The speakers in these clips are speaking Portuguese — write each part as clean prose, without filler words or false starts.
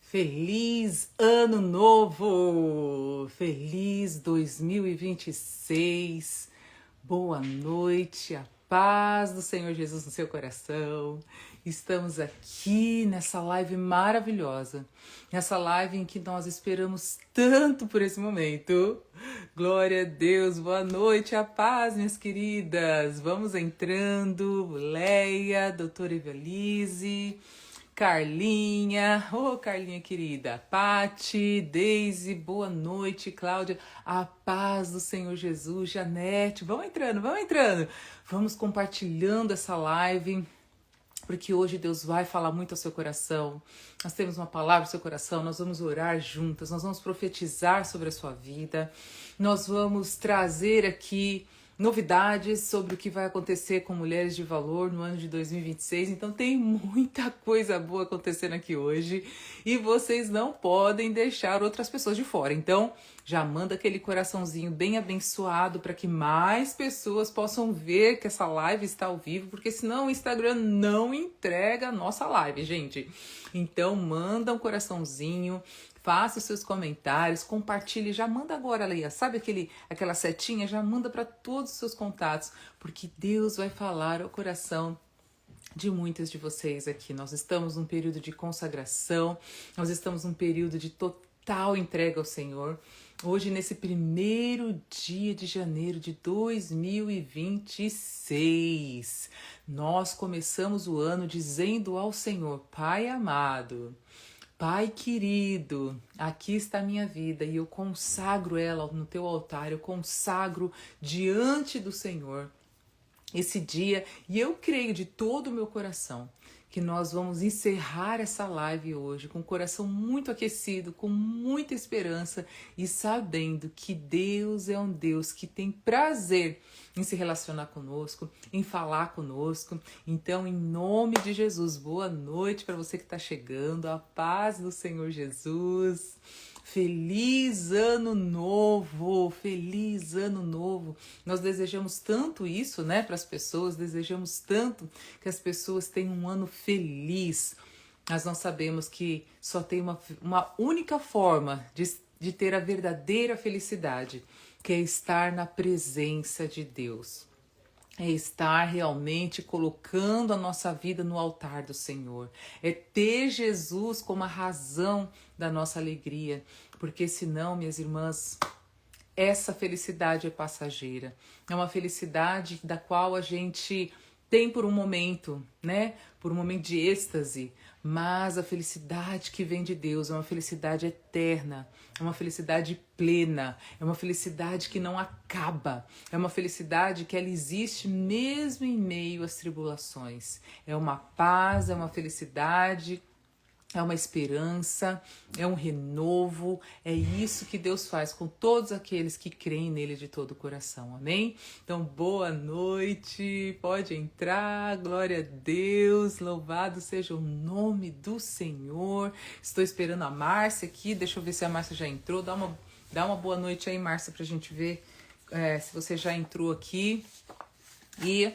Feliz Ano Novo! Feliz 2026! Boa noite, a paz do Senhor Jesus no seu coração. Estamos aqui nessa live maravilhosa, nessa live em que nós esperamos tanto por esse momento. Glória a Deus, boa noite, a paz, minhas queridas. Vamos entrando, Leia, doutora Evelise, Carlinha, Carlinha querida, Pati, Deise, boa noite, Cláudia, a paz do Senhor Jesus, Janete, vamos entrando, vamos compartilhando essa live, porque hoje Deus vai falar muito ao seu coração, nós temos uma palavra no seu coração, nós vamos orar juntas, nós vamos profetizar sobre a sua vida, nós vamos trazer aqui novidades sobre o que vai acontecer com Mulheres de Valor no ano de 2026. Então tem muita coisa boa acontecendo aqui hoje e vocês não podem deixar outras pessoas de fora. Então já manda aquele coraçãozinho bem abençoado para que mais pessoas possam ver que essa live está ao vivo, porque senão o Instagram não entrega a nossa live, gente. Então manda um coraçãozinho, faça os seus comentários, compartilhe, já manda agora, Leia, sabe aquela setinha? Já manda para todos os seus contatos, porque Deus vai falar ao coração de muitas de vocês aqui. Nós estamos num período de consagração, nós estamos num período de total entrega ao Senhor. Hoje, nesse primeiro dia de janeiro de 2026, nós começamos o ano dizendo ao Senhor: Pai amado, Pai querido, aqui está a minha vida e eu consagro ela no teu altar, eu consagro diante do Senhor esse dia, e eu creio de todo o meu coração que nós vamos encerrar essa live hoje com o coração muito aquecido, com muita esperança e sabendo que Deus é um Deus que tem prazer em se relacionar conosco, em falar conosco. Então, em nome de Jesus, boa noite para você que está chegando, a paz do Senhor Jesus. Feliz Ano Novo, feliz Ano Novo. Nós desejamos tanto isso, né, para as pessoas, desejamos tanto que as pessoas tenham um ano feliz. Mas nós sabemos que só tem uma única forma de ter a verdadeira felicidade, que é estar na presença de Deus. É estar realmente colocando a nossa vida no altar do Senhor. É ter Jesus como a razão da nossa alegria. Porque senão, minhas irmãs, essa felicidade é passageira. É uma felicidade da qual a gente tem por um momento, né? Por um momento de êxtase. Mas a felicidade que vem de Deus é uma felicidade eterna, é uma felicidade plena, é uma felicidade que não acaba, é uma felicidade que ela existe mesmo em meio às tribulações. É uma paz, é uma felicidade, é uma esperança, é um renovo, é isso que Deus faz com todos aqueles que creem nele de todo o coração, amém? Então, boa noite, pode entrar, glória a Deus, louvado seja o nome do Senhor. Estou esperando a Márcia aqui, deixa eu ver se a Márcia já entrou, dá uma boa noite aí, Márcia, pra gente ver se você já entrou aqui. E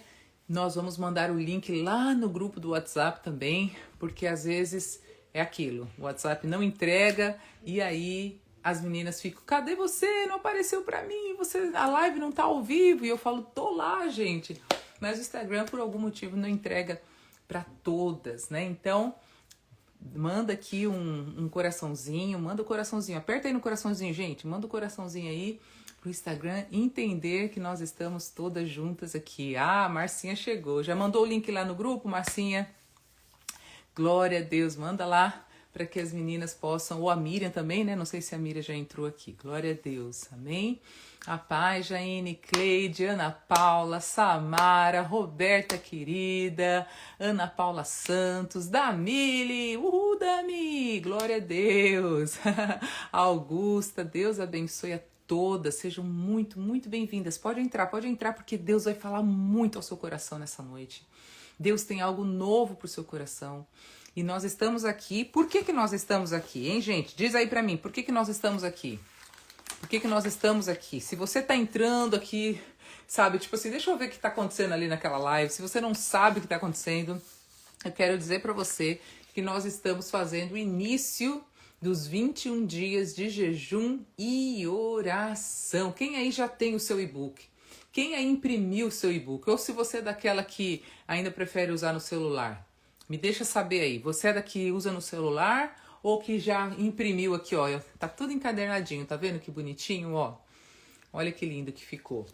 nós vamos mandar o link lá no grupo do WhatsApp também, porque às vezes é aquilo, o WhatsApp não entrega e aí as meninas ficam: cadê você? Não apareceu pra mim, a live não tá ao vivo. E eu falo: tô lá, gente. Mas o Instagram por algum motivo não entrega pra todas, né? Então manda aqui um coraçãozinho, manda o coraçãozinho, aperta aí no coraçãozinho, gente, manda o coraçãozinho aí pro Instagram entender que nós estamos todas juntas aqui. Ah, a Marcinha chegou, já mandou o link lá no grupo, Marcinha? Glória a Deus, manda lá para que as meninas possam, ou a Miriam também, né? Não sei se a Miriam já entrou aqui. Glória a Deus, amém? A paz, Jaine, Cleide, Ana Paula, Samara, Roberta querida, Ana Paula Santos, Damile, uhul, Dami, glória a Deus. Augusta, Deus abençoe a todas, sejam muito, muito bem-vindas. Pode entrar, porque Deus vai falar muito ao seu coração nessa noite. Deus tem algo novo pro seu coração. E nós estamos aqui. Por que nós estamos aqui, hein, gente? Diz aí pra mim, por que nós estamos aqui? Por que nós estamos aqui? Se você tá entrando aqui, sabe, tipo assim, deixa eu ver o que tá acontecendo ali naquela live. Se você não sabe o que tá acontecendo, eu quero dizer pra você que nós estamos fazendo o início dos 21 dias de jejum e oração. Quem aí já tem o seu e-book? Quem aí imprimiu o seu e-book? Ou se você é daquela que ainda prefere usar no celular? Me deixa saber aí. Você é da que usa no celular ou que já imprimiu aqui, ó? Tá tudo encadernadinho, tá vendo que bonitinho, ó? Olha que lindo que ficou.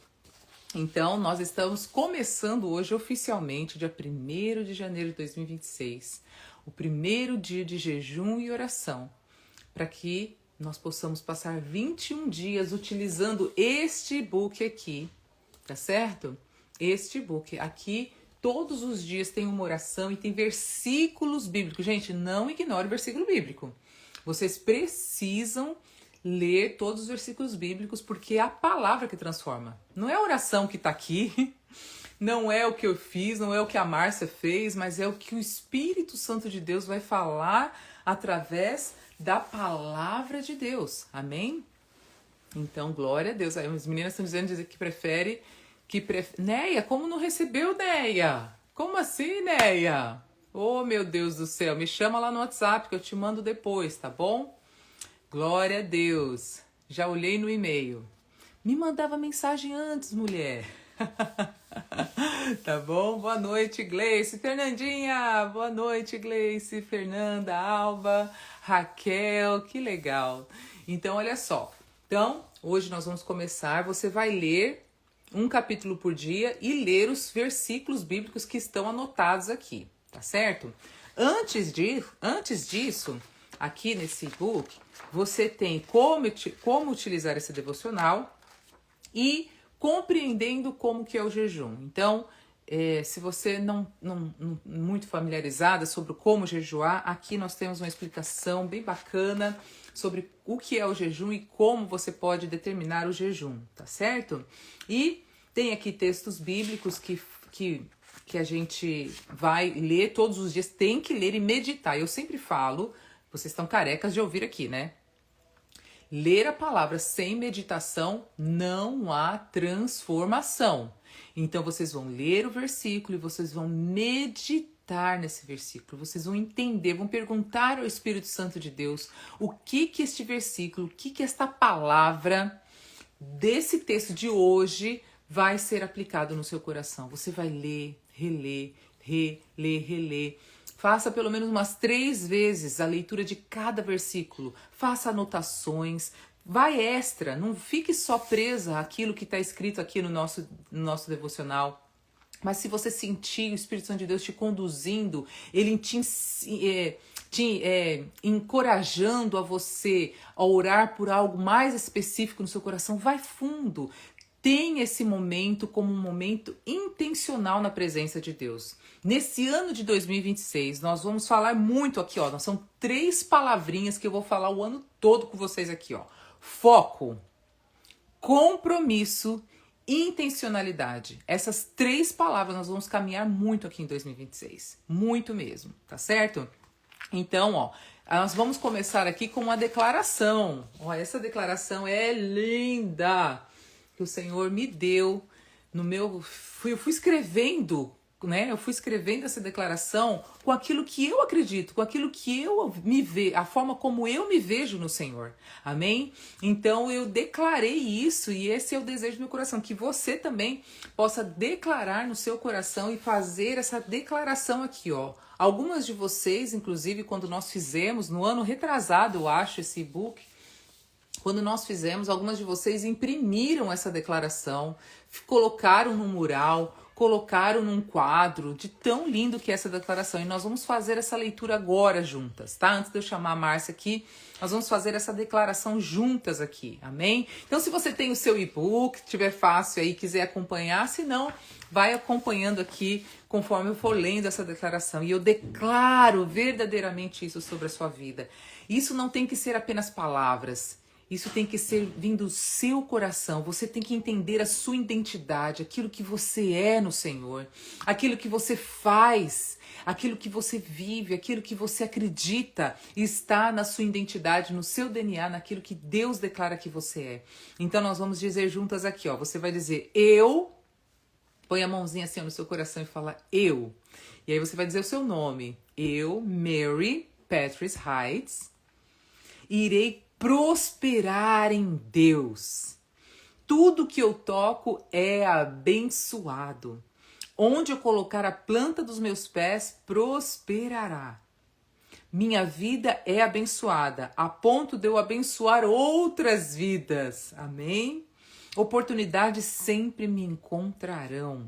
Então, nós estamos começando hoje oficialmente, dia 1º de janeiro de 2026, o primeiro dia de jejum e oração, para que nós possamos passar 21 dias utilizando este e-book aqui, tá certo? Este e-book aqui, todos os dias tem uma oração e tem versículos bíblicos. Gente, não ignore o versículo bíblico. Vocês precisam ler todos os versículos bíblicos, porque é a palavra que transforma. Não é a oração que está aqui, não é o que eu fiz, não é o que a Márcia fez, mas é o que o Espírito Santo de Deus vai falar através da palavra de Deus. Amém? Então, glória a Deus. Aí as meninas estão dizendo que prefere... Neia, como não recebeu, Neia? Como assim, Neia? Oh, meu Deus do céu. Me chama lá no WhatsApp que eu te mando depois, tá bom? Glória a Deus. Já olhei no e-mail. Me mandava mensagem antes, mulher. Tá bom? Boa noite, Gleice. Fernandinha, boa noite, Gleice. Fernanda, Alba, Raquel, que legal. Então, olha só. Então, hoje nós vamos começar. Você vai ler um capítulo por dia e ler os versículos bíblicos que estão anotados aqui, tá certo? Antes disso, aqui nesse e-book, você tem como utilizar esse devocional e compreendendo como que é o jejum. Então, se você não muito familiarizada sobre como jejuar, aqui nós temos uma explicação bem bacana sobre o que é o jejum e como você pode determinar o jejum, tá certo? E tem aqui textos bíblicos que a gente vai ler todos os dias, tem que ler e meditar. Eu sempre falo, vocês estão carecas de ouvir aqui, né? Ler a palavra sem meditação não há transformação. Então vocês vão ler o versículo e vocês vão meditar nesse versículo. Vocês vão entender, vão perguntar ao Espírito Santo de Deus o que este versículo, o que esta palavra desse texto de hoje vai ser aplicado no seu coração. Você vai ler, reler, reler. Faça pelo menos umas 3 vezes a leitura de cada versículo. Faça anotações. Vai extra. Não fique só presa àquilo que está escrito aqui no nosso devocional. Mas se você sentir o Espírito Santo de Deus te conduzindo, ele te encorajando a você a orar por algo mais específico no seu coração, vai fundo. Tem esse momento como um momento intencional na presença de Deus. Nesse ano de 2026, nós vamos falar muito aqui, ó. São 3 palavrinhas que eu vou falar o ano todo com vocês aqui, ó. Foco, compromisso e intencionalidade. Essas 3 palavras nós vamos caminhar muito aqui em 2026. Muito mesmo, tá certo? Então, ó, nós vamos começar aqui com uma declaração. Ó, essa declaração é linda, que o Senhor me deu no meu... Eu fui escrevendo, né? Eu fui escrevendo essa declaração com aquilo que eu acredito, com aquilo que eu me vejo, a forma como eu me vejo no Senhor. Amém? Então eu declarei isso e esse é o desejo do meu coração, que você também possa declarar no seu coração e fazer essa declaração aqui, ó. Algumas de vocês, inclusive, quando nós fizemos, no ano retrasado, eu acho, esse e-book, quando nós fizemos, algumas de vocês imprimiram essa declaração, colocaram no mural, colocaram num quadro, de tão lindo que é essa declaração. E nós vamos fazer essa leitura agora juntas, tá? Antes de eu chamar a Márcia aqui, nós vamos fazer essa declaração juntas aqui, amém? Então, se você tem o seu e-book, tiver fácil aí, quiser acompanhar, se não, vai acompanhando aqui conforme eu for lendo essa declaração. E eu declaro verdadeiramente isso sobre a sua vida. Isso não tem que ser apenas palavras. Isso tem que ser vindo do seu coração. Você tem que entender a sua identidade, aquilo que você é no Senhor, aquilo que você faz, aquilo que você vive, aquilo que você acredita está na sua identidade, no seu DNA, naquilo que Deus declara que você é. Então nós vamos dizer juntas aqui, ó. Você vai dizer eu, põe a mãozinha assim no seu coração e fala eu. E aí você vai dizer o seu nome. Eu, Mary Patrice Heights, irei prosperar em Deus. Tudo que eu toco é abençoado. Onde eu colocar a planta dos meus pés, prosperará. Minha vida é abençoada, a ponto de eu abençoar outras vidas. Amém? Oportunidades sempre me encontrarão.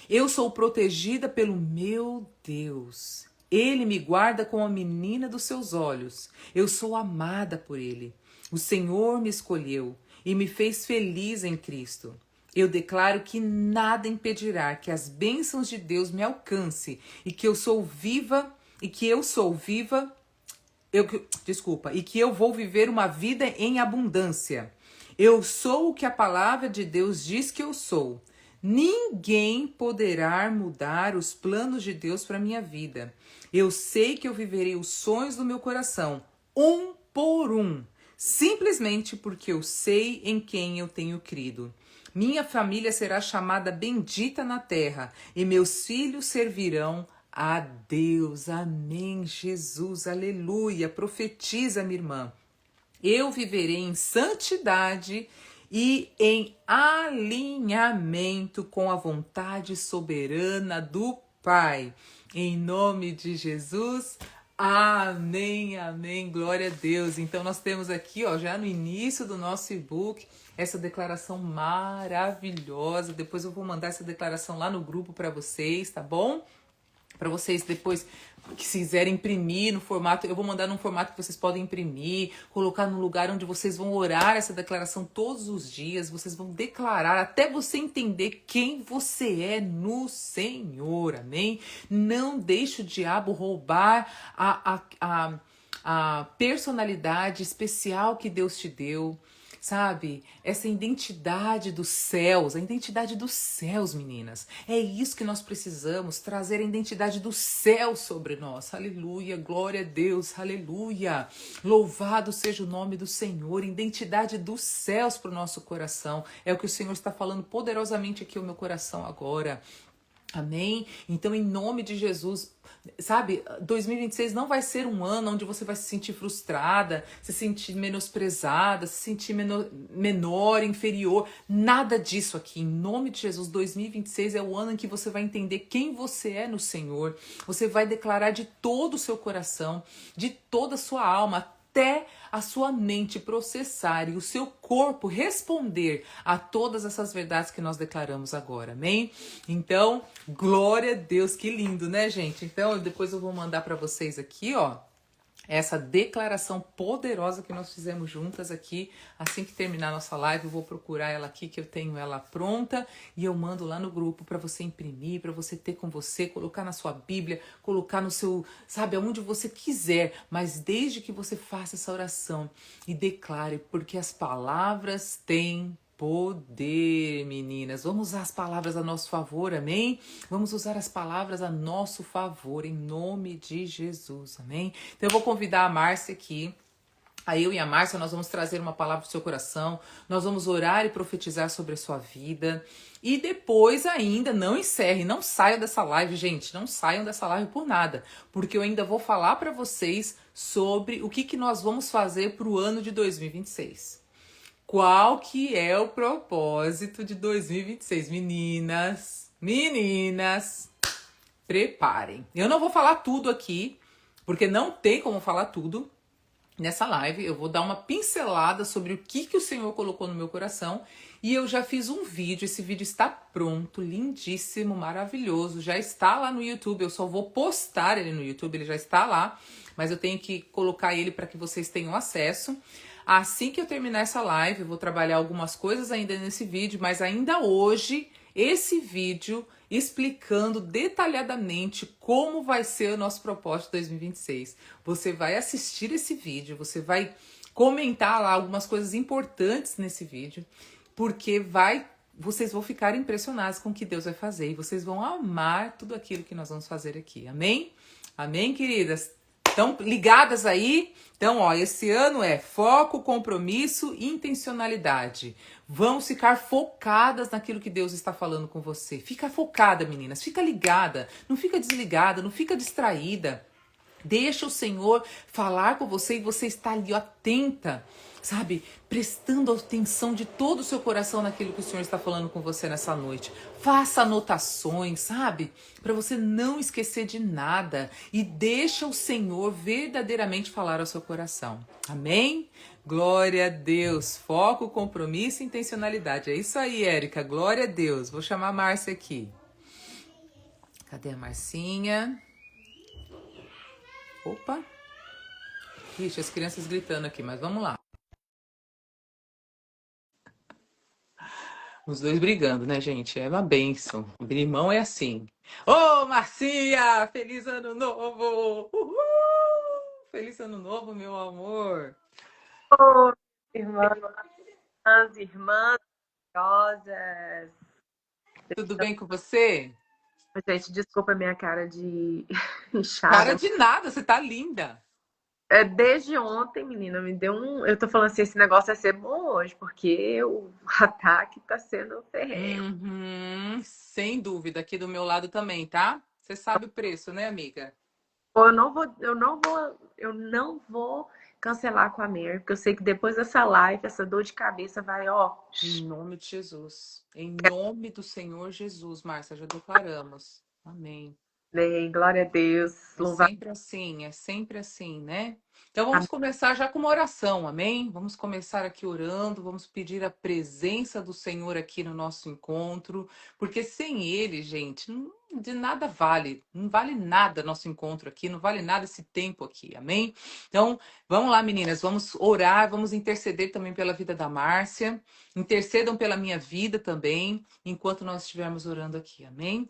Eu sou protegida pelo meu Deus. Ele me guarda como a menina dos seus olhos. Eu sou amada por Ele. O Senhor me escolheu e me fez feliz em Cristo. Eu declaro que nada impedirá que as bênçãos de Deus me alcance e que eu sou viva e que eu vou viver uma vida em abundância. Eu sou o que a palavra de Deus diz que eu sou. Ninguém poderá mudar os planos de Deus para minha vida. Eu sei que eu viverei os sonhos do meu coração, um por um, simplesmente porque eu sei em quem eu tenho crido. Minha família será chamada bendita na terra e meus filhos servirão a Deus. Amém, Jesus, aleluia. Profetiza, minha irmã. Eu viverei em santidade e em alinhamento com a vontade soberana do Pai. Em nome de Jesus, amém, amém, glória a Deus. Então nós temos aqui, ó, já no início do nosso e-book, essa declaração maravilhosa. Depois eu vou mandar essa declaração lá no grupo para vocês, tá bom? Para vocês depois, que se quiserem imprimir no formato, eu vou mandar num formato que vocês podem imprimir, colocar no lugar onde vocês vão orar essa declaração todos os dias, vocês vão declarar até você entender quem você é no Senhor, amém? Não deixe o diabo roubar a personalidade especial que Deus te deu, sabe? Essa identidade dos céus, a identidade dos céus, meninas. É isso que nós precisamos, trazer a identidade do céu sobre nós. Aleluia, glória a Deus, aleluia. Louvado seja o nome do Senhor, identidade dos céus para o nosso coração. É o que o Senhor está falando poderosamente aqui ao meu coração agora. Amém? Então, em nome de Jesus, sabe, 2026 não vai ser um ano onde você vai se sentir frustrada, se sentir menosprezada, se sentir menor, inferior. Nada disso aqui. Em nome de Jesus, 2026 é o ano em que você vai entender quem você é no Senhor. Você vai declarar de todo o seu coração, de toda a sua alma, até a sua mente processar e o seu corpo responder a todas essas verdades que nós declaramos agora, amém? Então, glória a Deus, que lindo, né, gente? Então, depois eu vou mandar para vocês aqui, ó, essa declaração poderosa que nós fizemos juntas aqui. Assim que terminar nossa live, eu vou procurar ela aqui, que eu tenho ela pronta, e eu mando lá no grupo para você imprimir, para você ter com você, colocar na sua Bíblia, colocar no seu, sabe, aonde você quiser, mas desde que você faça essa oração e declare, porque as palavras têm poder, meninas. Vamos usar as palavras a nosso favor, amém? Vamos usar as palavras a nosso favor, em nome de Jesus, amém? Então eu vou convidar a Márcia aqui. A eu e a Márcia, nós vamos trazer uma palavra pro seu coração, nós vamos orar e profetizar sobre a sua vida. E depois ainda, não encerre, não saiam dessa live, gente, não saiam dessa live por nada, porque eu ainda vou falar para vocês sobre o que nós vamos fazer pro ano de 2026. Qual que é o propósito de 2026? Meninas, preparem. Eu não vou falar tudo aqui, porque não tem como falar tudo nessa live. Eu vou dar uma pincelada sobre o que o Senhor colocou no meu coração. E eu já fiz um vídeo, esse vídeo está pronto, lindíssimo, maravilhoso. Já está lá no YouTube, eu só vou postar ele no YouTube, ele já está lá. Mas eu tenho que colocar ele para que vocês tenham acesso. Assim que eu terminar essa live, eu vou trabalhar algumas coisas ainda nesse vídeo, mas ainda hoje, esse vídeo explicando detalhadamente como vai ser o nosso propósito 2026. Você vai assistir esse vídeo, você vai comentar lá algumas coisas importantes nesse vídeo, porque vocês vão ficar impressionados com o que Deus vai fazer e vocês vão amar tudo aquilo que nós vamos fazer aqui. Amém? Amém, queridas? Estão ligadas aí? Então, ó, esse ano é foco, compromisso e intencionalidade. Vamos ficar focadas naquilo que Deus está falando com você. Fica focada, meninas. Fica ligada. Não fica desligada, não fica distraída. Deixa o Senhor falar com você e você está ali, ó, atenta, sabe? Prestando atenção de todo o seu coração naquilo que o Senhor está falando com você nessa noite. Faça anotações, sabe? Para você não esquecer de nada. E deixa o Senhor verdadeiramente falar ao seu coração. Amém? Glória a Deus. Foco, compromisso e intencionalidade. É isso aí, Érica. Glória a Deus. Vou chamar a Márcia aqui. Cadê a Marcinha? Opa. Ixi, as crianças gritando aqui, mas vamos lá. Os dois brigando, né, gente? É uma bênção. Irmão é assim. Ô, Marcia! Feliz ano novo! Uhul! Feliz ano novo, meu amor! Oi, irmãs, irmãs maravilhosas. Tudo bem com você? Gente, desculpa a minha cara de Cara inchada. de nada, você tá linda. É, desde ontem, menina, me deu um. Eu tô falando assim, esse negócio vai ser bom hoje, porque o ataque tá sendo ferrenho. Uhum, sem dúvida, aqui do meu lado também, tá? Você sabe o preço, né, amiga? Eu não vou cancelar com a Mary, porque eu sei que depois dessa live, essa dor de cabeça vai, ó. Em nome de Jesus. Em nome do Senhor Jesus, Márcia, já declaramos. Amém. Bem, glória a Deus. Louvar. É sempre assim, né? Então vamos começar já com uma oração, amém? Vamos começar aqui orando, vamos pedir a presença do Senhor aqui no nosso encontro, porque sem Ele, gente, de nada vale, não vale nada nosso encontro aqui, não vale nada esse tempo aqui, amém? Então vamos lá, meninas, vamos orar, vamos interceder também pela vida da Márcia, intercedam pela minha vida também, enquanto nós estivermos orando aqui, amém?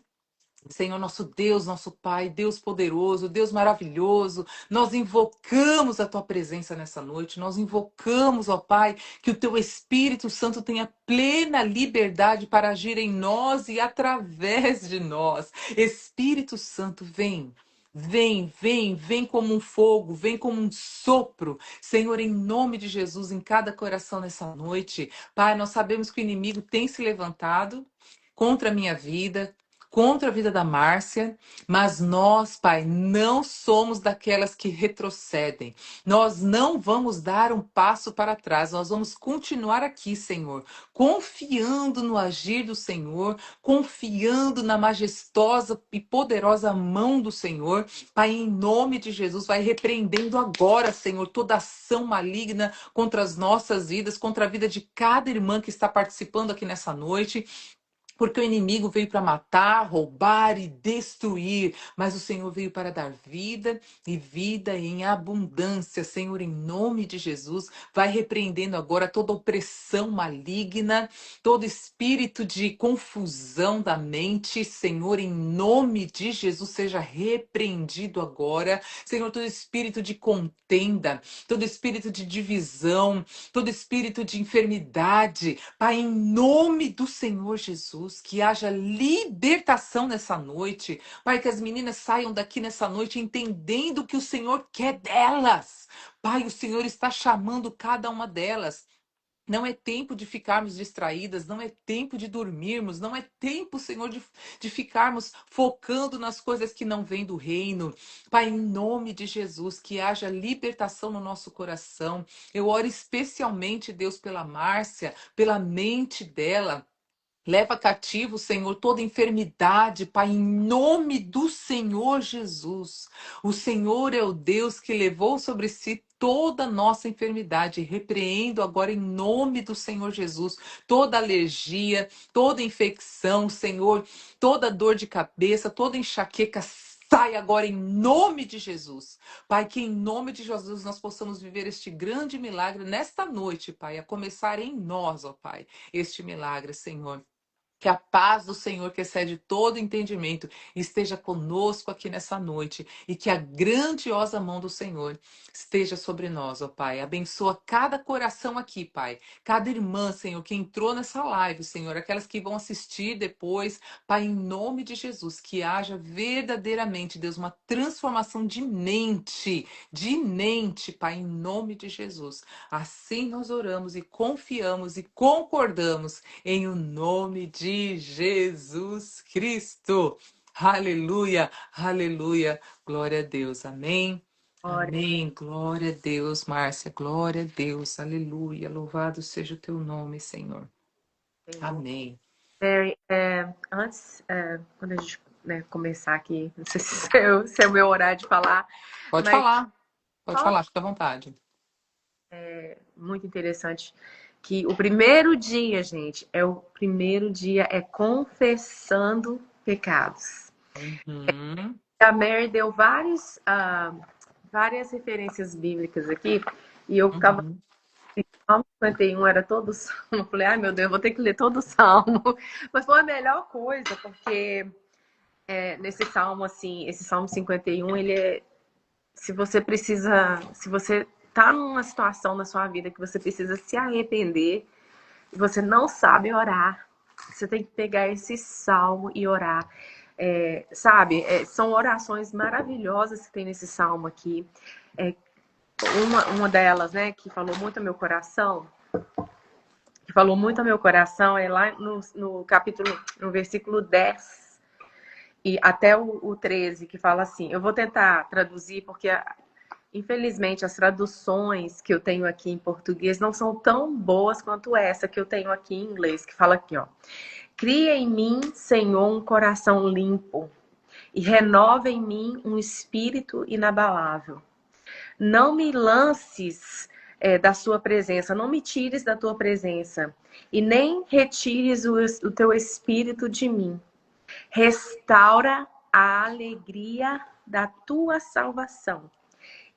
Senhor, nosso Deus, nosso Pai, Deus poderoso, Deus maravilhoso, nós invocamos a Tua presença nessa noite, nós invocamos, ó Pai, que o Teu Espírito Santo tenha plena liberdade para agir em nós e através de nós. Espírito Santo, vem. Vem, vem, vem como um fogo, vem como um sopro, Senhor, em nome de Jesus, em cada coração nessa noite. Pai, nós sabemos que o inimigo tem se levantado contra a minha vida, contra a vida da Márcia, mas nós, Pai, não somos daquelas que retrocedem. Nós não vamos dar um passo para trás, nós vamos continuar aqui, Senhor, confiando no agir do Senhor, confiando na majestosa e poderosa mão do Senhor. Pai, em nome de Jesus, vai repreendendo agora, Senhor, toda ação maligna contra as nossas vidas, contra a vida de cada irmã que está participando aqui nessa noite. Porque o inimigo veio para matar, roubar e destruir, mas o Senhor veio para dar vida e vida em abundância. Senhor, em nome de Jesus, vai repreendendo agora toda opressão maligna, todo espírito de confusão da mente. Senhor, em nome de Jesus, seja repreendido agora. Senhor, todo espírito de contenda, todo espírito de divisão, todo espírito de enfermidade, Pai, em nome do Senhor Jesus, que haja libertação nessa noite. Pai, que as meninas saiam daqui nessa noite entendendo o que o Senhor quer delas. Pai, o Senhor está chamando cada uma delas. Não é tempo de ficarmos distraídas, não é tempo de dormirmos, não é tempo, Senhor, de ficarmos focando nas coisas que não vêm do reino. Pai, em nome de Jesus, que haja libertação no nosso coração. Eu oro especialmente, Deus, pela Márcia, pela mente dela. Leva cativo, Senhor, toda enfermidade, Pai, em nome do Senhor Jesus. O Senhor é o Deus que levou sobre si toda a nossa enfermidade. Repreendo agora em nome do Senhor Jesus toda alergia, toda infecção, Senhor, toda dor de cabeça, toda enxaqueca. Sai agora em nome de Jesus. Pai, que em nome de Jesus nós possamos viver este grande milagre nesta noite, Pai, a começar em nós, ó Pai, este milagre, Senhor. Que a paz do Senhor, que excede todo entendimento, esteja conosco aqui nessa noite e que a grandiosa mão do Senhor esteja sobre nós, ó Pai. Abençoa cada coração aqui, Pai. Cada irmã, Senhor, que entrou nessa live, Senhor, aquelas que vão assistir depois, Pai, em nome de Jesus, que haja verdadeiramente, Deus, uma transformação de mente, Pai, em nome de Jesus. Assim nós oramos e confiamos e concordamos em o nome de Jesus Cristo. Aleluia, aleluia, glória a Deus, amém. Glória, Amém. Glória a Deus, Márcia. Glória a Deus. Aleluia. Louvado seja o teu nome, Senhor. Senhor. Amém. Mary, antes, quando a gente, né, começar aqui, não sei se é o meu horário de falar, Pode mas falar. Pode só falar, fica à vontade. muito interessante que o primeiro dia, gente, o primeiro dia é confessando pecados. Uhum. A Mary deu várias referências bíblicas aqui, e eu ficava. Uhum. Salmo 51 era todo o salmo. Eu falei, ai meu Deus, eu vou ter que ler todo o salmo. Mas foi a melhor coisa, porque nesse salmo, assim, esse salmo 51, ele é. Se você precisa. Se você tá numa situação na sua vida que você precisa se arrepender, e você não sabe orar, você tem que pegar esse salmo e orar. Sabe, são orações maravilhosas que tem nesse salmo aqui. É, uma delas, né, que falou muito ao meu coração, é lá no capítulo, no versículo 10 e até o 13, que fala assim, eu vou tentar traduzir, porque infelizmente as traduções que eu tenho aqui em português não são tão boas quanto essa que eu tenho aqui em inglês, que fala aqui, ó. Cria em mim, Senhor, um coração limpo e renova em mim um espírito inabalável. Não me lances da sua presença, não me tires da tua presença e nem retires o teu espírito de mim. Restaura a alegria da tua salvação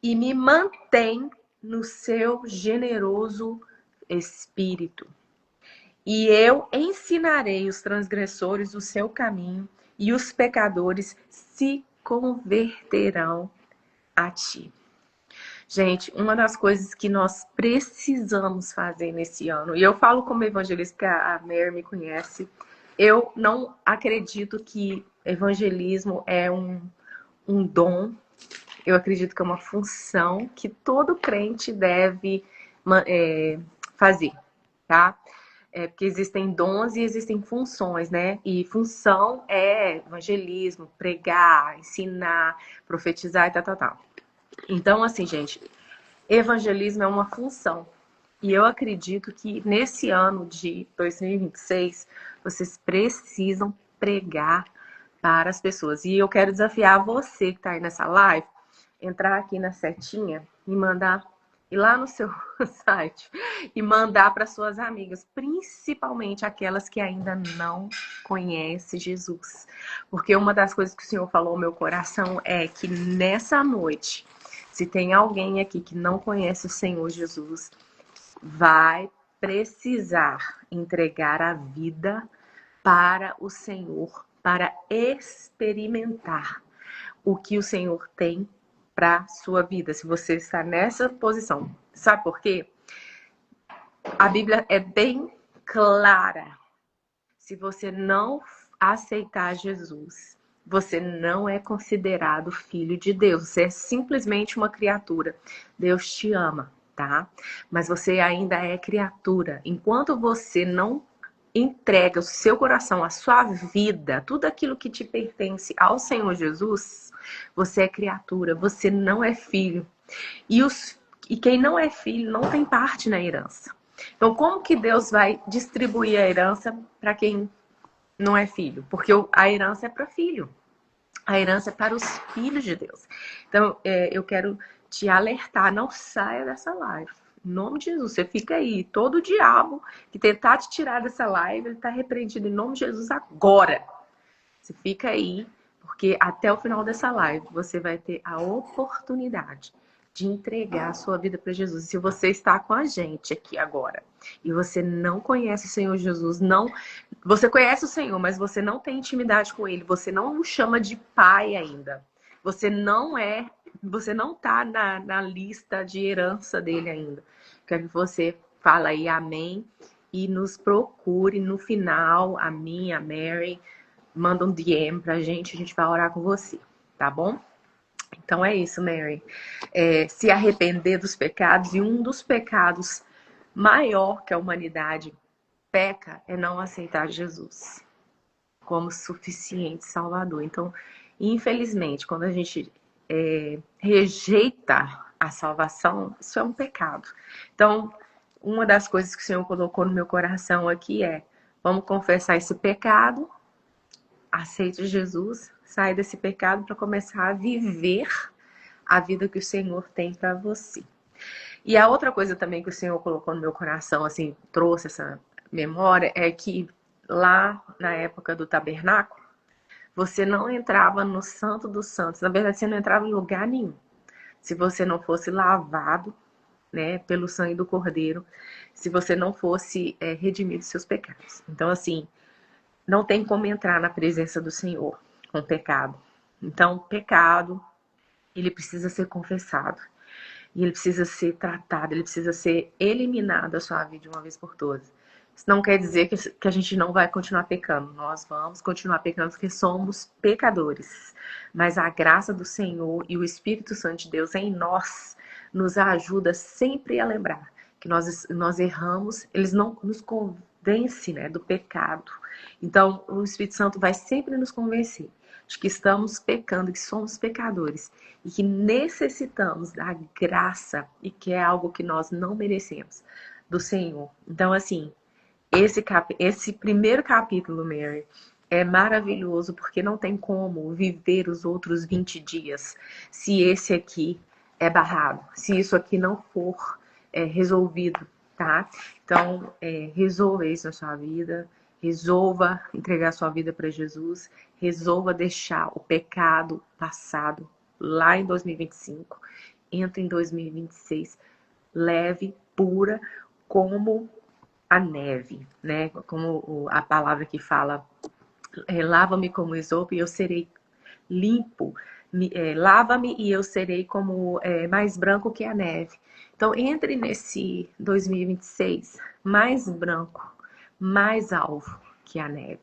e me mantém no seu generoso espírito. E eu ensinarei os transgressores o seu caminho e os pecadores se converterão a ti. Gente, uma das coisas que nós precisamos fazer nesse ano, e eu falo como evangelista, porque a Mary me conhece, eu não acredito que evangelismo é um dom, eu acredito que é uma função que todo crente deve fazer, tá? Porque existem dons e existem funções, né? E função é evangelismo, pregar, ensinar, profetizar e tal, tal, tal. Então, assim, gente, evangelismo é uma função. E eu acredito que nesse ano de 2026, vocês precisam pregar para as pessoas. E eu quero desafiar você que está aí nessa live, entrar aqui na setinha e mandar, ir lá no seu site e mandar para suas amigas, principalmente aquelas que ainda não conhecem Jesus. Porque uma das coisas que o Senhor falou no meu coração é que nessa noite, se tem alguém aqui que não conhece o Senhor Jesus, vai precisar entregar a vida para o Senhor, para experimentar o que o Senhor tem para sua vida. Se você está nessa posição, sabe por quê? A Bíblia é bem clara. Se você não aceitar Jesus, você não é considerado filho de Deus. Você é simplesmente uma criatura. Deus te ama, tá? Mas você ainda é criatura. Enquanto você não entrega o seu coração, a sua vida, tudo aquilo que te pertence ao Senhor Jesus, você é criatura, você não é filho. E quem não é filho não tem parte na herança. Então, como que Deus vai distribuir a herança para quem não é filho? Porque a herança é para filho. A herança é para os filhos de Deus. Então, eu quero te alertar, não saia dessa live. Em nome de Jesus, você fica aí. Todo o diabo que tentar te tirar dessa live, ele está repreendido em nome de Jesus agora. Você fica aí, porque até o final dessa live você vai ter a oportunidade de entregar a sua vida para Jesus. Se você está com a gente aqui agora e você não conhece o Senhor Jesus, você conhece o Senhor, mas você não tem intimidade com Ele, você não o chama de pai ainda. Você não está na lista de herança dele ainda. Quero que você fale aí amém e nos procure no final, a mim, a Mary, manda um DM pra gente, a gente vai orar com você, tá bom? Então é isso, Mary. Se arrepender dos pecados, e um dos pecados maior que a humanidade peca é não aceitar Jesus como suficiente Salvador. Então, infelizmente, quando a gente rejeita a salvação, isso é um pecado. Então, uma das coisas que o Senhor colocou no meu coração aqui é: vamos confessar esse pecado, aceite Jesus, sai desse pecado para começar a viver a vida que o Senhor tem para você. E a outra coisa também que o Senhor colocou no meu coração, assim, trouxe essa memória, é que lá na época do tabernáculo, você não entrava no Santo dos Santos. Na verdade, você não entrava em lugar nenhum se você não fosse lavado, né, pelo sangue do Cordeiro, se você não fosse redimido dos seus pecados. Então, assim, não tem como entrar na presença do Senhor com pecado. Então, pecado, ele precisa ser confessado. E ele precisa ser tratado, ele precisa ser eliminado da sua vida de uma vez por todas. Isso não quer dizer que a gente não vai continuar pecando. Nós vamos continuar pecando porque somos pecadores. Mas a graça do Senhor e o Espírito Santo de Deus em nós nos ajuda sempre a lembrar que nós erramos. Eles não nos convencem, né, do pecado. Então, o Espírito Santo vai sempre nos convencer de que estamos pecando, que somos pecadores e que necessitamos da graça e que é algo que nós não merecemos do Senhor. Então, assim, esse primeiro capítulo, Mary, é maravilhoso porque não tem como viver os outros 20 dias se esse aqui é barrado, se isso aqui não for resolvido, tá? Então, resolva isso na sua vida, resolva entregar sua vida para Jesus, resolva deixar o pecado passado lá em 2025, entra em 2026, leve, pura, como a neve, né? Como a palavra que fala, lava-me como esopo e eu serei limpo, lava-me e eu serei como mais branco que a neve. Então, entre nesse 2026 mais branco, mais alvo que a neve.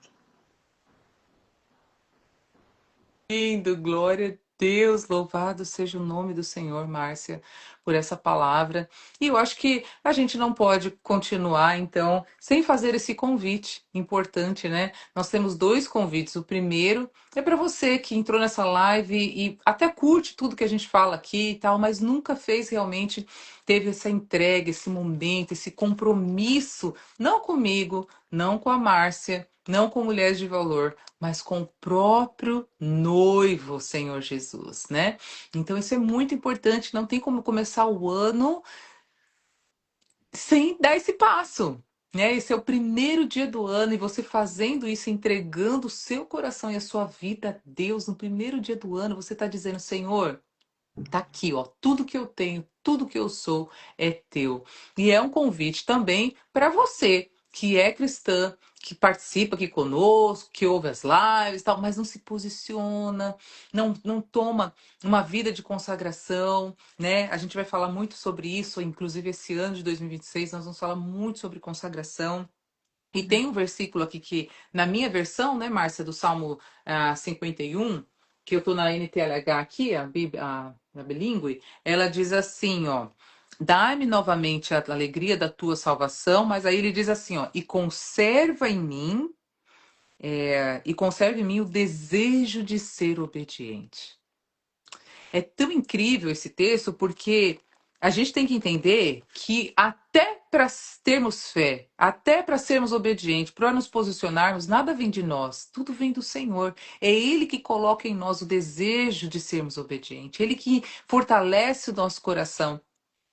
Lindo, glória a Deus, louvado seja o nome do Senhor, Márcia, por essa palavra. E eu acho que a gente não pode continuar, então, sem fazer esse convite importante, né? Nós temos dois convites. O primeiro é para você que entrou nessa live e até curte tudo que a gente fala aqui e tal, mas nunca fez realmente, teve essa entrega, esse momento, esse compromisso, não comigo, não com a Márcia, não com Mulheres de Valor, mas com o próprio noivo, Senhor Jesus, né? Então isso é muito importante, não tem como começar o ano sem dar esse passo, né? Esse é o primeiro dia do ano e você fazendo isso, entregando o seu coração e a sua vida a Deus no primeiro dia do ano, você está dizendo, Senhor, tá aqui, ó, tudo que eu tenho, tudo que eu sou é teu. E é um convite também para você que é cristã, que participa aqui conosco, que ouve as lives, e tal, mas não se posiciona, não toma uma vida de consagração, né? A gente vai falar muito sobre isso, inclusive esse ano de 2026 nós vamos falar muito sobre consagração. E tem um versículo aqui que, na minha versão, né, Márcia, do Salmo 51, que eu tô na NTLH aqui, a Bíblia, a bilíngue, ela diz assim, ó, dá-me novamente a alegria da tua salvação, mas aí ele diz assim, ó, e conserva em mim o desejo de ser obediente. É tão incrível esse texto porque a gente tem que entender que até para termos fé, até para sermos obedientes, para nos posicionarmos, nada vem de nós, tudo vem do Senhor. É Ele que coloca em nós o desejo de sermos obedientes, Ele que fortalece o nosso coração.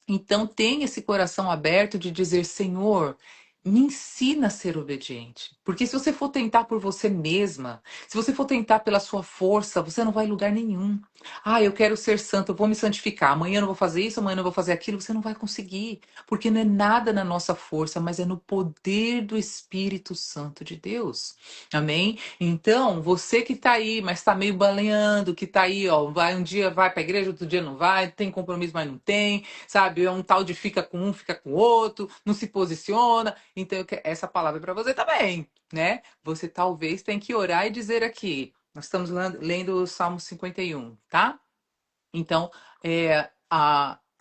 Então, tenha esse coração aberto de dizer, Senhor, me ensina a ser obediente. Porque se você for tentar por você mesma, se você for tentar pela sua força, você não vai em lugar nenhum. Ah, eu quero ser santo, eu vou me santificar. Amanhã eu não vou fazer isso, amanhã eu não vou fazer aquilo. Você não vai conseguir. Porque não é nada na nossa força, mas é no poder do Espírito Santo de Deus. Amém? Então, você que tá aí, mas tá meio baleando, que tá aí, ó, vai um dia vai pra igreja, outro dia não vai, tem compromisso, mas não tem, sabe? É um tal de fica com um, fica com o outro, não se posiciona. Então, essa palavra é para você também, né? Você talvez tenha que orar e dizer aqui. Nós estamos lendo o Salmo 51, tá? Então,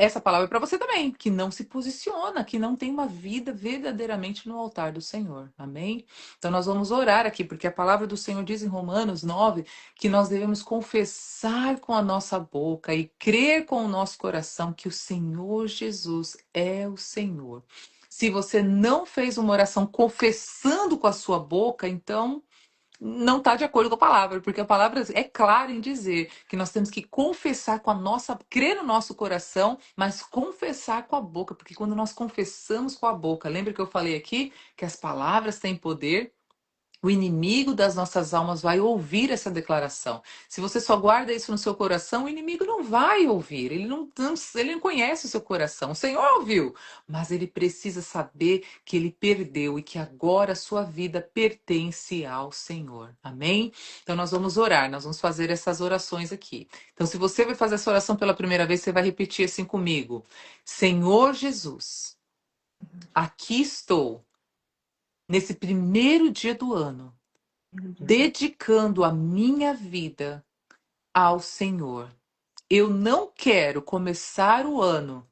essa palavra é para você também, que não se posiciona, que não tem uma vida verdadeiramente no altar do Senhor. Amém? Então nós vamos orar aqui, porque a palavra do Senhor diz em Romanos 9 que nós devemos confessar com a nossa boca e crer com o nosso coração que o Senhor Jesus é o Senhor. Se você não fez uma oração confessando com a sua boca, então não está de acordo com a palavra, porque a palavra é clara em dizer que nós temos que confessar com a nossa, crer no nosso coração, mas confessar com a boca, porque quando nós confessamos com a boca, lembra que eu falei aqui que as palavras têm poder? O inimigo das nossas almas vai ouvir essa declaração. Se você só guarda isso no seu coração, o inimigo não vai ouvir. Ele não conhece o seu coração. O Senhor ouviu, mas ele precisa saber que ele perdeu e que agora a sua vida pertence ao Senhor. Amém? Então nós vamos orar, nós vamos fazer essas orações aqui. Então, se você vai fazer essa oração pela primeira vez, você vai repetir assim comigo: Senhor Jesus, aqui estou, nesse primeiro dia do ano, dedicando a minha vida ao Senhor. Eu não quero começar o ano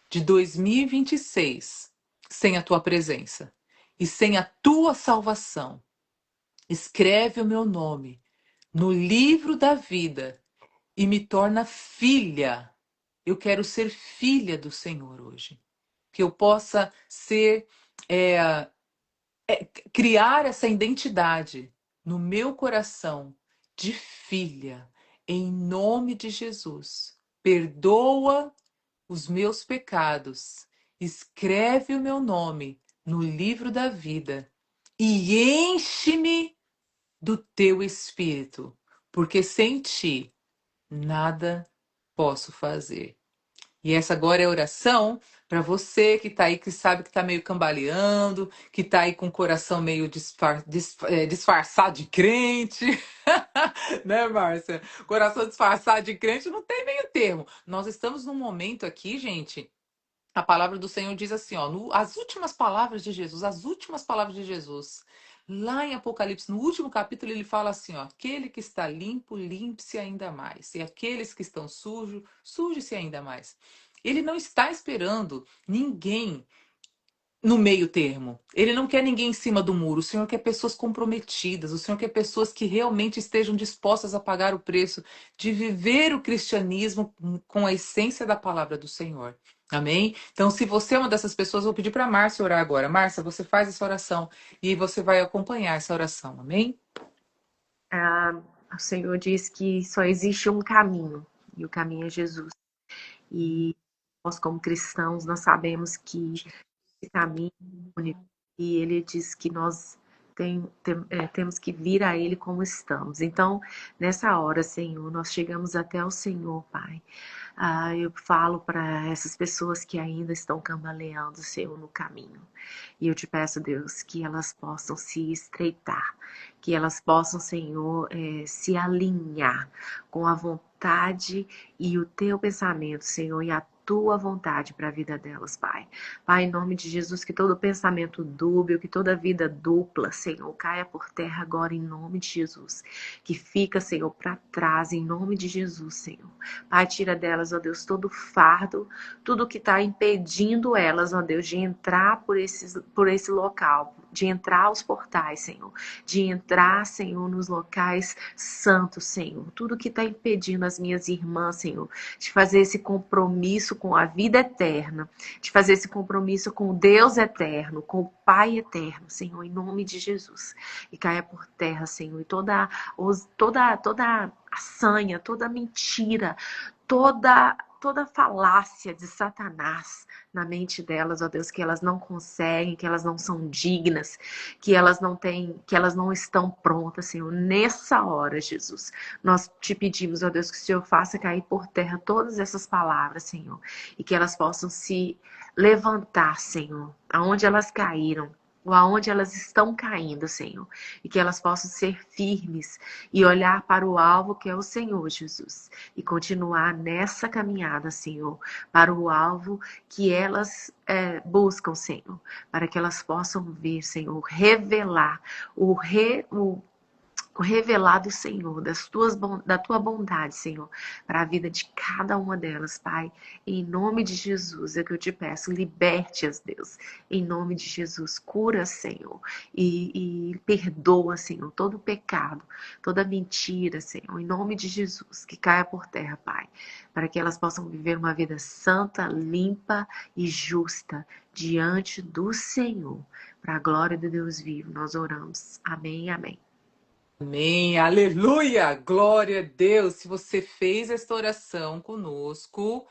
de 2026 sem a tua presença e sem a tua salvação. Escreve o meu nome no livro da vida e me torna filha. Eu quero ser filha do Senhor hoje. Que eu possa ser criar essa identidade no meu coração de filha, em nome de Jesus. Perdoa os meus pecados, escreve o meu nome no livro da vida e enche-me do teu espírito, porque sem ti nada posso fazer. E essa agora é a oração para você que está aí, que sabe que está meio cambaleando, que está aí com o coração meio disfarçado de crente. Né, Márcia? Coração disfarçado de crente não tem meio termo. Nós estamos num momento aqui, gente. A palavra do Senhor diz assim, ó, as últimas palavras de Jesus, as últimas palavras de Jesus. Lá em Apocalipse, no último capítulo, ele fala assim, ó, aquele que está limpo, limpe-se ainda mais. E aqueles que estão sujos, suje-se ainda mais. Ele não está esperando ninguém no meio termo. Ele não quer ninguém em cima do muro. O Senhor quer pessoas comprometidas. O Senhor quer pessoas que realmente estejam dispostas a pagar o preço de viver o cristianismo com a essência da palavra do Senhor. Amém? Então, se você é uma dessas pessoas, eu vou pedir para a Márcia orar agora. Márcia, você faz essa oração e você vai acompanhar essa oração. Amém? O Senhor diz que só existe um caminho, e o caminho é Jesus. E nós, como cristãos, nós sabemos que esse caminho é único. E ele diz que nós temos que vir a ele como estamos. Então, nessa hora, Senhor, nós chegamos até o Senhor, Pai. Eu falo para essas pessoas que ainda estão cambaleando, Senhor, no caminho. E eu te peço, Deus, que elas possam se estreitar, que elas possam, Senhor, se alinhar com a vontade e o teu pensamento, Senhor, e a tua vontade para a vida delas, Pai. Pai, em nome de Jesus, que todo pensamento dúbio, que toda vida dupla, Senhor, caia por terra agora em nome de Jesus. Que fica, Senhor, para trás em nome de Jesus, Senhor. Pai, tira delas, ó Deus, todo fardo, tudo que está impedindo elas, ó Deus, de entrar por esse local, de entrar aos portais, Senhor, de entrar, Senhor, nos locais santos, Senhor. Tudo que está impedindo as minhas irmãs, Senhor, de fazer esse compromisso com a vida eterna, de fazer esse compromisso com o Deus eterno, com o Pai eterno, Senhor, em nome de Jesus. E caia por terra, Senhor, e toda a sanha, toda a mentira, toda falácia de Satanás na mente delas, ó Deus, que elas não conseguem, que elas não são dignas, que elas não estão prontas, Senhor. Nessa hora, Jesus, nós te pedimos, ó Deus, que o Senhor faça cair por terra todas essas palavras, Senhor, e que elas possam se levantar, Senhor, aonde elas caíram, ou aonde elas estão caindo, Senhor, e que elas possam ser firmes e olhar para o alvo que é o Senhor, Jesus, e continuar nessa caminhada, Senhor, para o alvo que elas buscam, Senhor, para que elas possam ver, Senhor, revelar o revelado, Senhor, da tua bondade, Senhor, para a vida de cada uma delas, Pai. Em nome de Jesus é que eu te peço, liberte-as, Deus. Em nome de Jesus, cura, Senhor, e perdoa, Senhor, todo pecado, toda mentira, Senhor. Em nome de Jesus, que caia por terra, Pai, para que elas possam viver uma vida santa, limpa e justa diante do Senhor. Para a glória de Deus vivo, nós oramos. Amém, amém. Amém, aleluia, glória a Deus. Se você fez esta oração conosco,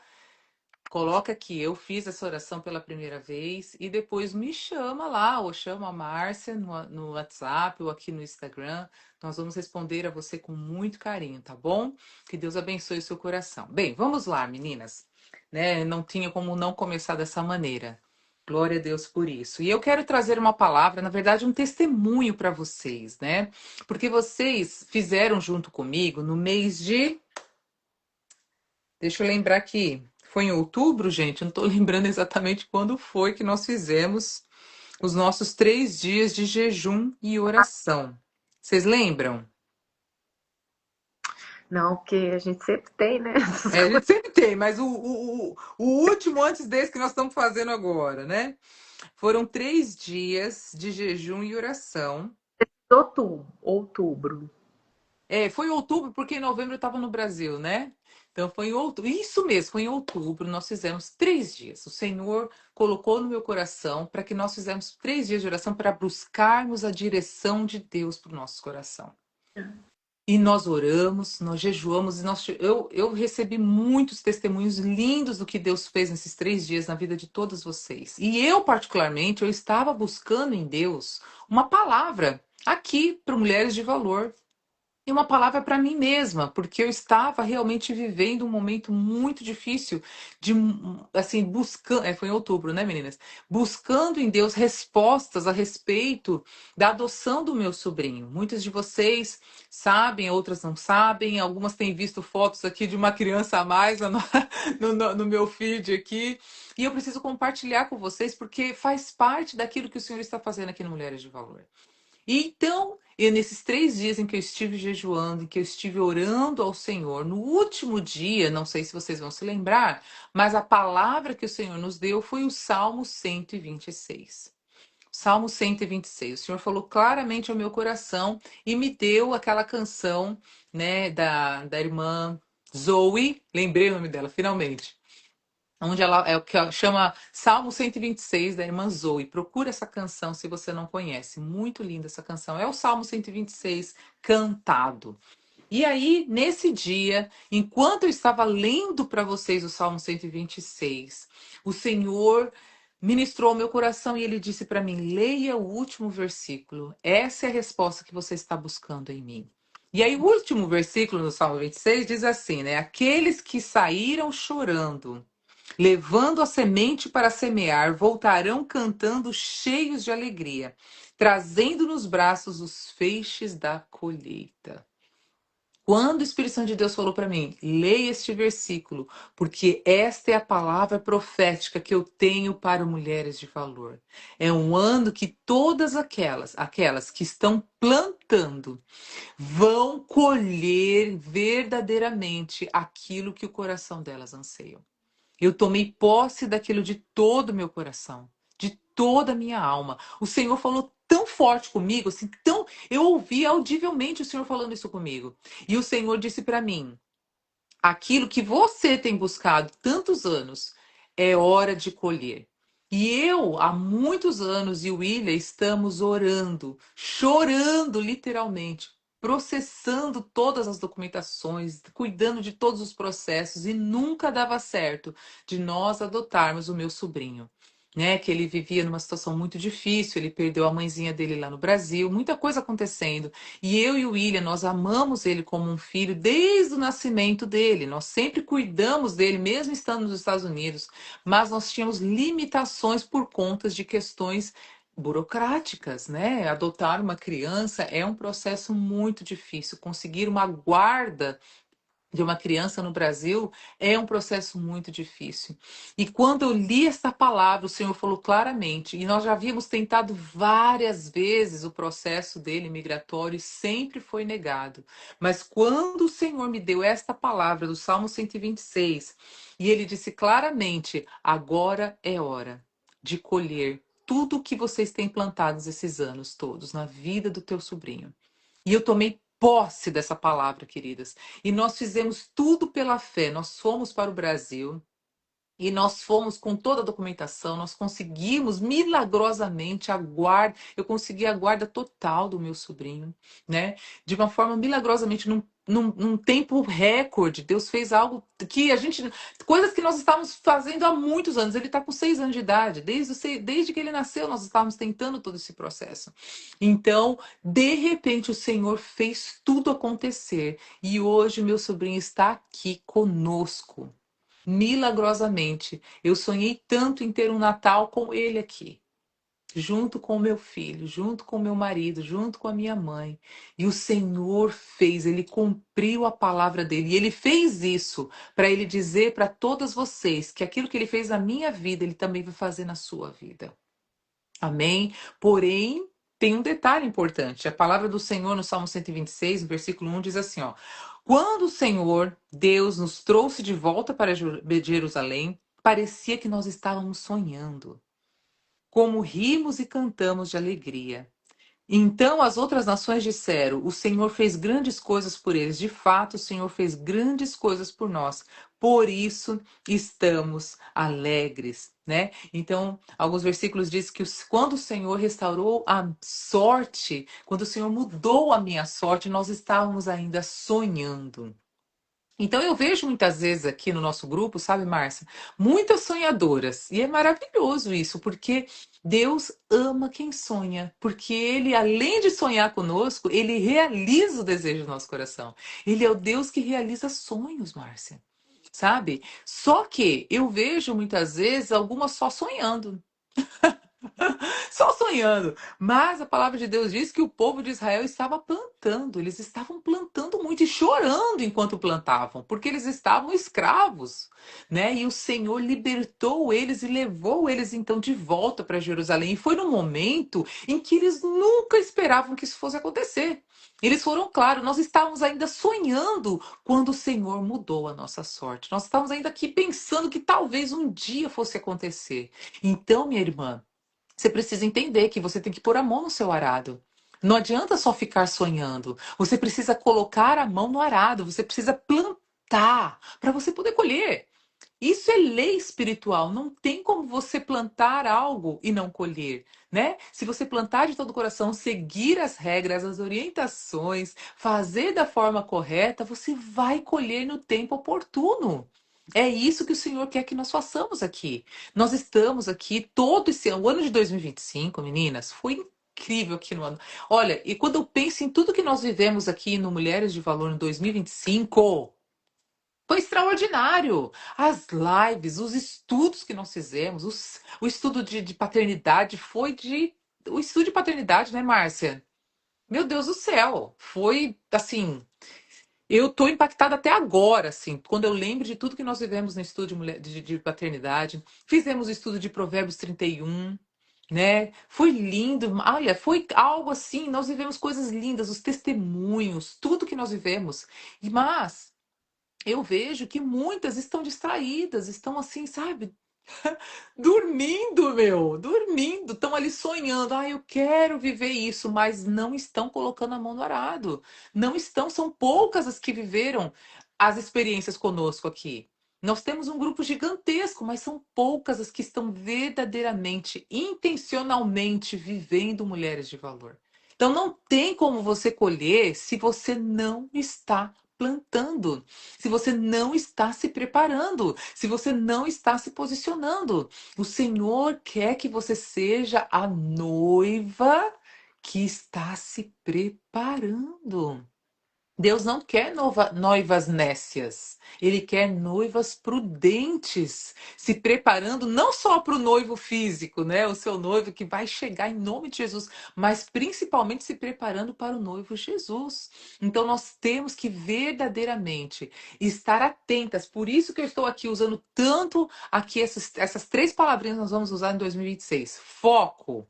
coloca aqui, eu fiz essa oração pela primeira vez e depois me chama lá, ou chama a Márcia no WhatsApp ou aqui no Instagram. Nós vamos responder a você com muito carinho, tá bom? Que Deus abençoe o seu coração. Bem, vamos lá, meninas. Né? Não tinha como não começar dessa maneira. Glória a Deus por isso. E eu quero trazer uma palavra, na verdade, um testemunho para vocês, né? Porque vocês fizeram junto comigo no mês de. Deixa eu lembrar aqui. Foi em outubro, gente? Eu não estou lembrando exatamente quando foi que nós fizemos os nossos 3 dias de jejum e oração. Vocês lembram? Não, porque a gente sempre tem, né? É, a gente sempre tem, mas o último antes desse que nós estamos fazendo agora, né? Foram 3 dias de jejum e oração. Outubro. Foi em outubro, porque em novembro eu estava no Brasil, né? Então foi em outubro. Isso mesmo, foi em outubro. Nós fizemos 3 dias. O Senhor colocou no meu coração para que nós fizéssemos 3 dias de oração para buscarmos a direção de Deus para o nosso coração. E nós oramos, nós jejuamos, eu recebi muitos testemunhos lindos do que Deus fez nesses 3 dias na vida de todos vocês. E eu, particularmente, eu estava buscando em Deus uma palavra aqui para mulheres de valor. E uma palavra para mim mesma, porque eu estava realmente vivendo um momento muito difícil de, assim, buscando, foi em outubro, né, meninas? Buscando em Deus respostas a respeito da adoção do meu sobrinho. Muitas de vocês sabem, outras não sabem, algumas têm visto fotos aqui de uma criança a mais no meu feed aqui. E eu preciso compartilhar com vocês, porque faz parte daquilo que o Senhor está fazendo aqui no Mulheres de Valor. E então, nesses 3 dias em que eu estive jejuando, em que eu estive orando ao Senhor, no último dia, não sei se vocês vão se lembrar, mas a palavra que o Senhor nos deu foi o Salmo 126. Salmo 126. O Senhor falou claramente ao meu coração e me deu aquela canção, né, da irmã Zoe, lembrei o nome dela, finalmente. Onde ela é o que chama Salmo 126 da irmã Zoe. Procura essa canção se você não conhece. Muito linda essa canção. É o Salmo 126 cantado. E aí, nesse dia, enquanto eu estava lendo para vocês o Salmo 126, o Senhor ministrou ao meu coração e ele disse para mim: leia o último versículo. Essa é a resposta que você está buscando em mim. E aí, o último versículo do Salmo 26 diz assim, né? Aqueles que saíram chorando, levando a semente para semear, voltarão cantando cheios de alegria, trazendo nos braços os feixes da colheita. Quando o Espírito Santo de Deus falou para mim, leia este versículo, porque esta é a palavra profética que eu tenho para mulheres de valor. É um ano que todas aquelas que estão plantando, vão colher verdadeiramente aquilo que o coração delas anseia. Eu tomei posse daquilo de todo o meu coração, de toda a minha alma. O Senhor falou tão forte comigo, assim, tão. Eu ouvi audivelmente o Senhor falando isso comigo. E o Senhor disse para mim: aquilo que você tem buscado tantos anos é hora de colher. E eu, há muitos anos, e o William, estamos orando, chorando literalmente, processando todas as documentações, cuidando de todos os processos, e nunca dava certo de nós adotarmos o meu sobrinho. Né, que ele vivia numa situação muito difícil, ele perdeu a mãezinha dele lá no Brasil, muita coisa acontecendo. E eu e o William, nós amamos ele como um filho desde o nascimento dele. Nós sempre cuidamos dele, mesmo estando nos Estados Unidos. Mas nós tínhamos limitações por conta de questões burocráticas, né? Adotar uma criança é um processo muito difícil. Conseguir uma guarda de uma criança no Brasil é um processo muito difícil. E quando eu li essa palavra, o Senhor falou claramente, e nós já havíamos tentado várias vezes o processo dele migratório e sempre foi negado. Mas quando o Senhor me deu esta palavra do Salmo 126, e ele disse claramente: agora é hora de colher tudo o que vocês têm plantado esses anos todos na vida do teu sobrinho. E eu tomei posse dessa palavra, queridas. E nós fizemos tudo pela fé. Nós fomos para o Brasil e nós fomos com toda a documentação. Nós conseguimos milagrosamente a guarda. Eu consegui a guarda total do meu sobrinho, né? De uma forma milagrosamente, num tempo recorde. Deus fez algo que a gente. Coisas que nós estávamos fazendo há muitos anos. Ele está com 6 anos de idade. Desde que ele nasceu, nós estávamos tentando todo esse processo. Então, de repente, o Senhor fez tudo acontecer. E hoje meu sobrinho está aqui conosco. Milagrosamente. Eu sonhei tanto em ter um Natal com ele aqui, junto com o meu filho, junto com o meu marido, junto com a minha mãe. E o Senhor fez, ele cumpriu a palavra dele. E ele fez isso para ele dizer para todas vocês que aquilo que ele fez na minha vida, ele também vai fazer na sua vida. Amém? Porém, tem um detalhe importante. A palavra do Senhor no Salmo 126, no versículo 1, diz assim, ó: quando o Senhor, Deus, nos trouxe de volta para Jerusalém, parecia que nós estávamos sonhando. Como rimos e cantamos de alegria. Então as outras nações disseram: o Senhor fez grandes coisas por eles. De fato, o Senhor fez grandes coisas por nós. Por isso estamos alegres, né? Então, alguns versículos dizem que quando o Senhor restaurou a sorte, quando o Senhor mudou a minha sorte, nós estávamos ainda sonhando. Então eu vejo muitas vezes aqui no nosso grupo, sabe, Márcia, muitas sonhadoras. E é maravilhoso isso, porque Deus ama quem sonha, porque ele, além de sonhar conosco, ele realiza o desejo do nosso coração. Ele é o Deus que realiza sonhos, Márcia. Sabe? Só que eu vejo muitas vezes algumas só sonhando. Só sonhando. Mas a palavra de Deus diz que o povo de Israel estava plantando. Eles estavam plantando muito e chorando enquanto plantavam, porque eles estavam escravos, né? E o Senhor libertou eles e levou eles então de volta para Jerusalém. E foi num momento em que eles nunca esperavam que isso fosse acontecer. Eles foram claros, nós estávamos ainda sonhando quando o Senhor mudou a nossa sorte. Nós estávamos ainda aqui pensando que talvez um dia fosse acontecer. Então, minha irmã, você precisa entender que você tem que pôr a mão no seu arado. Não adianta só ficar sonhando. Você precisa colocar a mão no arado. Você precisa plantar para você poder colher. Isso é lei espiritual. Não tem como você plantar algo e não colher, né? Se você plantar de todo o coração, seguir as regras, as orientações, fazer da forma correta, você vai colher no tempo oportuno. É isso que o Senhor quer que nós façamos aqui. Nós estamos aqui todo esse ano, o ano de 2025, meninas, foi incrível aqui no ano. Olha, e quando eu penso em tudo que nós vivemos aqui no Mulheres de Valor em 2025, foi extraordinário. As lives, os estudos que nós fizemos, o estudo de paternidade foi de. O estudo de paternidade, né, Márcia? Meu Deus do céu. Foi assim. Eu tô impactada até agora, assim, quando eu lembro de tudo que nós vivemos no estudo de paternidade. Fizemos o estudo de Provérbios 31, né? Foi lindo. Olha, foi algo assim. Nós vivemos coisas lindas, os testemunhos, tudo que nós vivemos. Mas eu vejo que muitas estão distraídas, estão assim, sabe? Dormindo, meu, dormindo, estão ali sonhando. Ah, eu quero viver isso, mas não estão colocando a mão no arado. Não estão, são poucas as que viveram as experiências conosco aqui. Nós temos um grupo gigantesco, mas são poucas as que estão verdadeiramente, intencionalmente vivendo mulheres de valor. Então não tem como você colher se você não está plantando, se você não está se preparando, se você não está se posicionando. O Senhor quer que você seja a noiva que está se preparando. Deus não quer noivas nécias. Ele quer noivas prudentes, se preparando não só para o noivo físico, né? O seu noivo que vai chegar em nome de Jesus, mas principalmente se preparando para o noivo Jesus. Então nós temos que verdadeiramente estar atentas. Por isso que eu estou aqui usando tanto aqui essas três palavrinhas nós vamos usar em 2026. Foco,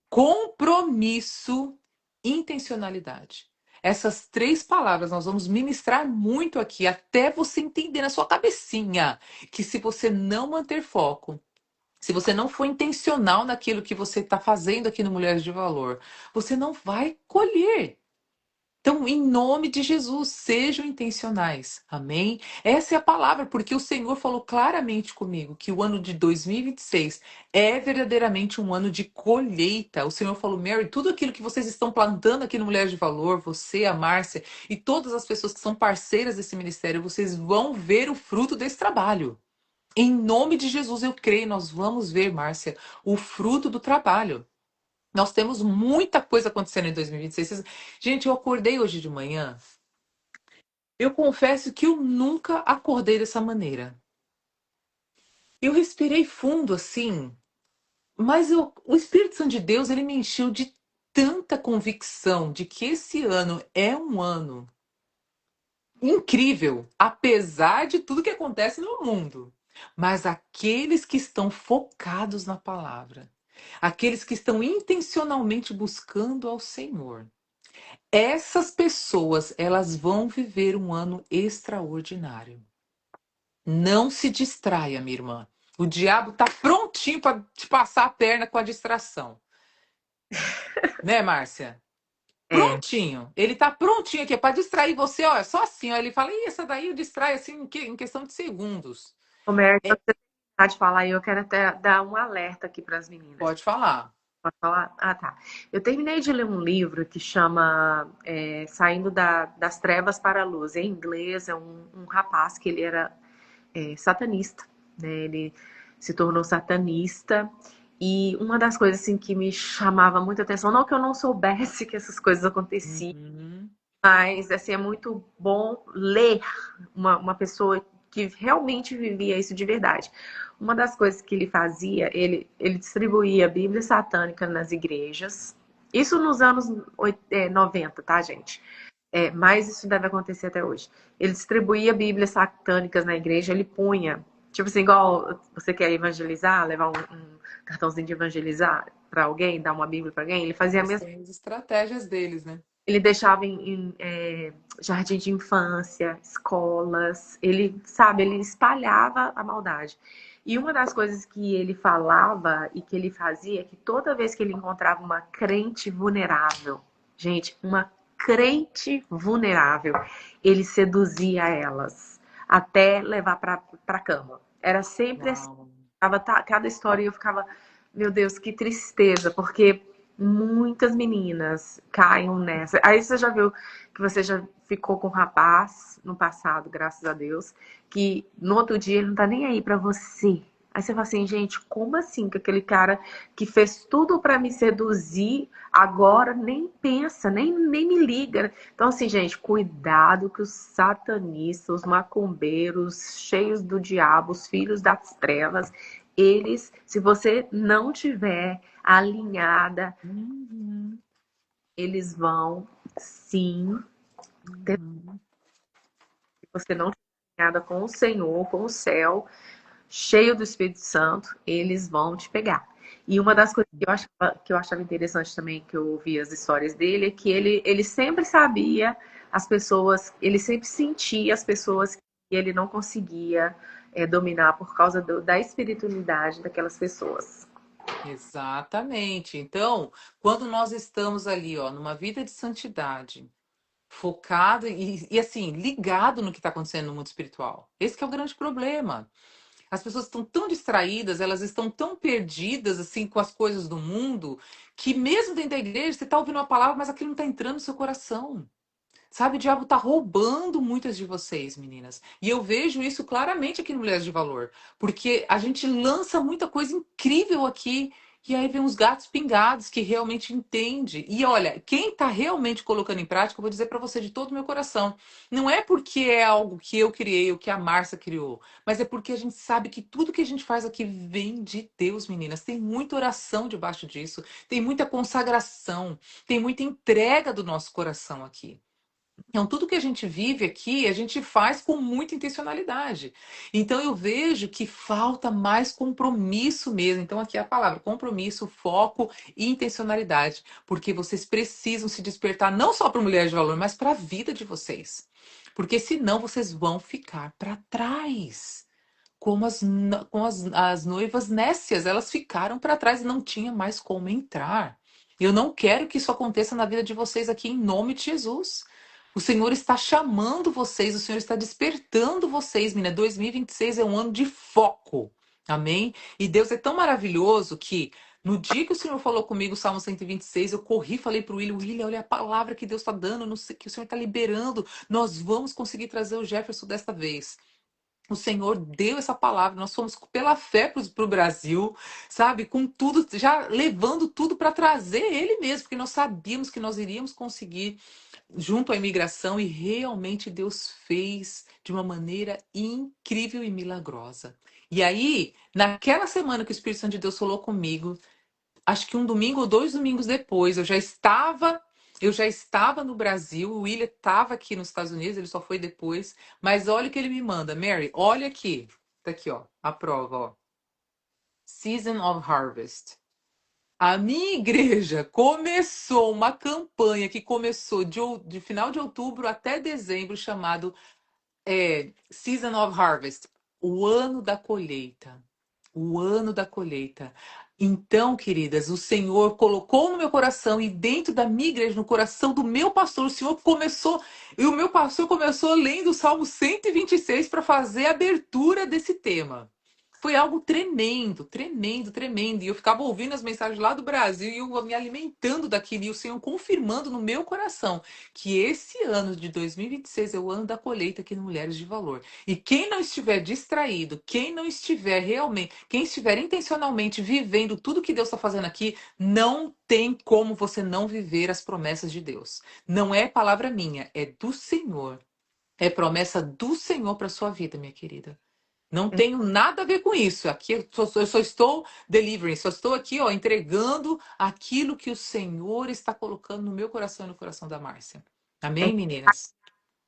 compromisso, intencionalidade. Essas três palavras nós vamos ministrar muito aqui, até você entender na sua cabecinha que se você não manter foco, se você não for intencional naquilo que você está fazendo aqui no Mulheres de Valor, você não vai colher. Então, em nome de Jesus, sejam intencionais. Amém? Essa é a palavra, porque o Senhor falou claramente comigo que o ano de 2026 é verdadeiramente um ano de colheita. O Senhor falou, Mary, tudo aquilo que vocês estão plantando aqui no Mulheres de Valor, você, a Márcia e todas as pessoas que são parceiras desse ministério, vocês vão ver o fruto desse trabalho. Em nome de Jesus, eu creio, nós vamos ver, Márcia, o fruto do trabalho. Nós temos muita coisa acontecendo em 2026. Gente, eu acordei hoje de manhã. Eu confesso que eu nunca acordei dessa maneira. Eu respirei fundo assim, mas o Espírito Santo de Deus, ele me encheu de tanta convicção de que esse ano é um ano incrível, apesar de tudo que acontece no mundo. Mas aqueles que estão focados na palavra, aqueles que estão intencionalmente buscando ao Senhor, essas pessoas, elas vão viver um ano extraordinário. Não se distraia, minha irmã. O diabo tá prontinho para te passar a perna com a distração. Né, Márcia? É, Prontinho. Ele tá prontinho aqui para distrair você, ó, é só assim, ó. Ele fala, ih, essa daí eu distraio assim em questão de segundos. ô Mary, É, quando você terminar de falar, eu quero até dar um alerta aqui para as meninas. pode falar. Pode falar? Ah, tá. Eu terminei de ler um livro que chama Saindo das Trevas para a Luz. Em inglês, é um rapaz que ele era satanista, né? Ele se tornou satanista. E uma das coisas assim, que me chamava muita atenção, não que eu não soubesse que essas coisas aconteciam, Uhum. mas assim, é muito bom ler uma pessoa que realmente vivia isso de verdade. Uma das coisas que ele fazia, ele distribuía a Bíblia satânica nas igrejas. Isso nos anos 90, tá, gente? Mas isso deve acontecer até hoje. Ele distribuía Bíblias satânicas na igreja, ele punha, tipo assim, igual você quer evangelizar, levar um cartãozinho de evangelizar para alguém, dar uma Bíblia para alguém, ele fazia a Eles mesma. têm as estratégias deles, né? Ele deixava em jardim de infância, escolas, ele, sabe, ele espalhava a maldade. E uma das coisas que ele falava e que ele fazia é que toda vez que ele encontrava uma crente vulnerável, gente, uma crente vulnerável, ele seduzia elas até levar para a cama. Era sempre assim. Uau. Cada história eu ficava, meu Deus, que tristeza, porque muitas meninas caem nessa. Aí você já viu que você já ficou com um rapaz no passado, graças a Deus, que no outro dia ele não tá nem aí pra você. Aí você fala assim, gente, como assim que aquele cara que fez tudo pra me seduzir, agora nem pensa, nem me liga. Então, assim, gente, cuidado que os satanistas, os macumbeiros, cheios do diabo, os filhos das trevas, eles, se você não tiver alinhada, Uhum. eles vão sim, Uhum. se você não estiver alinhada com o Senhor, com o céu, cheio do Espírito Santo, eles vão te pegar. E uma das coisas que eu achava interessante também, que eu ouvi as histórias dele, é que ele sempre sabia as pessoas, ele sempre sentia as pessoas que ele não conseguia dominar por causa da espiritualidade daquelas pessoas. Exatamente. Então, quando nós estamos ali, ó, numa vida de santidade, focado e assim, ligado no que está acontecendo no mundo espiritual. Esse que é o grande problema. As pessoas estão tão distraídas, elas estão tão perdidas assim com as coisas do mundo, que mesmo dentro da igreja você está ouvindo uma palavra, mas aquilo não está entrando no seu coração. Sabe, o diabo está roubando muitas de vocês, meninas. E eu vejo isso claramente aqui no Mulheres de Valor. Porque a gente lança muita coisa incrível aqui. E aí vem uns gatos pingados que realmente entende. E olha, quem está realmente colocando em prática, eu vou dizer para você de todo o meu coração, não é porque é algo que eu criei ou que a Márcia criou, mas é porque a gente sabe que tudo que a gente faz aqui vem de Deus, meninas. Tem muita oração debaixo disso, tem muita consagração, tem muita entrega do nosso coração aqui. Então, tudo que a gente vive aqui, a gente faz com muita intencionalidade. Então, eu vejo que falta mais compromisso mesmo. Então, aqui é a palavra: compromisso, foco e intencionalidade. Porque vocês precisam se despertar não só para mulheres de valor, mas para a vida de vocês. Porque senão vocês vão ficar para trás. Como as noivas nécias, elas ficaram para trás e não tinha mais como entrar. Eu não quero que isso aconteça na vida de vocês aqui, em nome de Jesus. O Senhor está chamando vocês, o Senhor está despertando vocês, menina. 2026 é um ano de foco. Amém? E Deus é tão maravilhoso que no dia que o Senhor falou comigo, Salmo 126, eu corri e falei para o William, olha a palavra que Deus está dando, que o Senhor está liberando. Nós vamos conseguir trazer o Jefferson desta vez. O Senhor deu essa palavra, nós fomos pela fé para o Brasil, sabe? Com tudo, já levando tudo para trazer ele mesmo, porque nós sabíamos que nós iríamos conseguir junto à imigração e realmente Deus fez de uma maneira incrível e milagrosa. E aí, naquela semana que o Espírito Santo de Deus falou comigo, acho que um domingo ou 2 domingos depois, eu já estava no Brasil, o William estava aqui nos Estados Unidos, ele só foi depois, mas olha o que ele me manda, Mary, olha aqui. Tá aqui, ó, a prova, ó. Season of Harvest. A minha igreja começou uma campanha que começou de final de outubro até dezembro, chamado Season of Harvest, o ano da colheita. O ano da colheita. Então, queridas, o Senhor colocou no meu coração e dentro da minha igreja, no coração do meu pastor, o Senhor começou, e o meu pastor começou lendo o Salmo 126 para fazer a abertura desse tema. Foi algo tremendo, tremendo, tremendo. E eu ficava ouvindo as mensagens lá do Brasil e eu me alimentando daquilo, e o Senhor confirmando no meu coração que esse ano de 2026 é o ano da colheita aqui no Mulheres de Valor. E quem não estiver distraído, quem não estiver realmente, quem estiver intencionalmente vivendo tudo que Deus está fazendo aqui, não tem como você não viver as promessas de Deus. Não é palavra minha, é do Senhor. É promessa do Senhor para sua vida, minha querida. Não tenho nada a ver com isso. Aqui eu só estou delivering, só estou aqui, ó, entregando aquilo que o Senhor está colocando no meu coração e no coração da Márcia. Amém, meninas?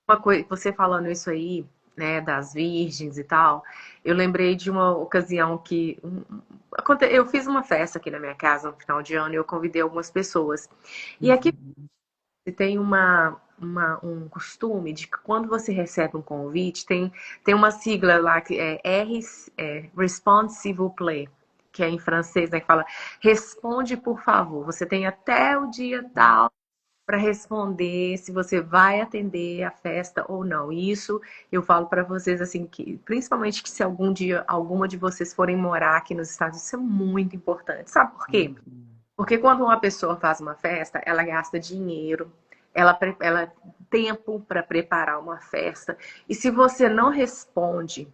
Uma coisa, você falando isso aí, né, das virgens e tal, eu lembrei de uma ocasião que eu fiz uma festa aqui na minha casa no final de ano e eu convidei algumas pessoas. E aqui Uhum. tem um costume de que quando você recebe um convite, tem uma sigla lá que Responde s'il vous plaît, que é em francês, né, que fala responde por favor. Você tem até o dia tal para responder se você vai atender a festa ou não. E isso eu falo para vocês assim que, principalmente que se algum dia alguma de vocês forem morar aqui nos Estados Unidos, isso é muito importante. Sabe por quê? Uhum. Porque quando uma pessoa faz uma festa, ela gasta dinheiro, ela tempo para preparar uma festa. E se você não responde,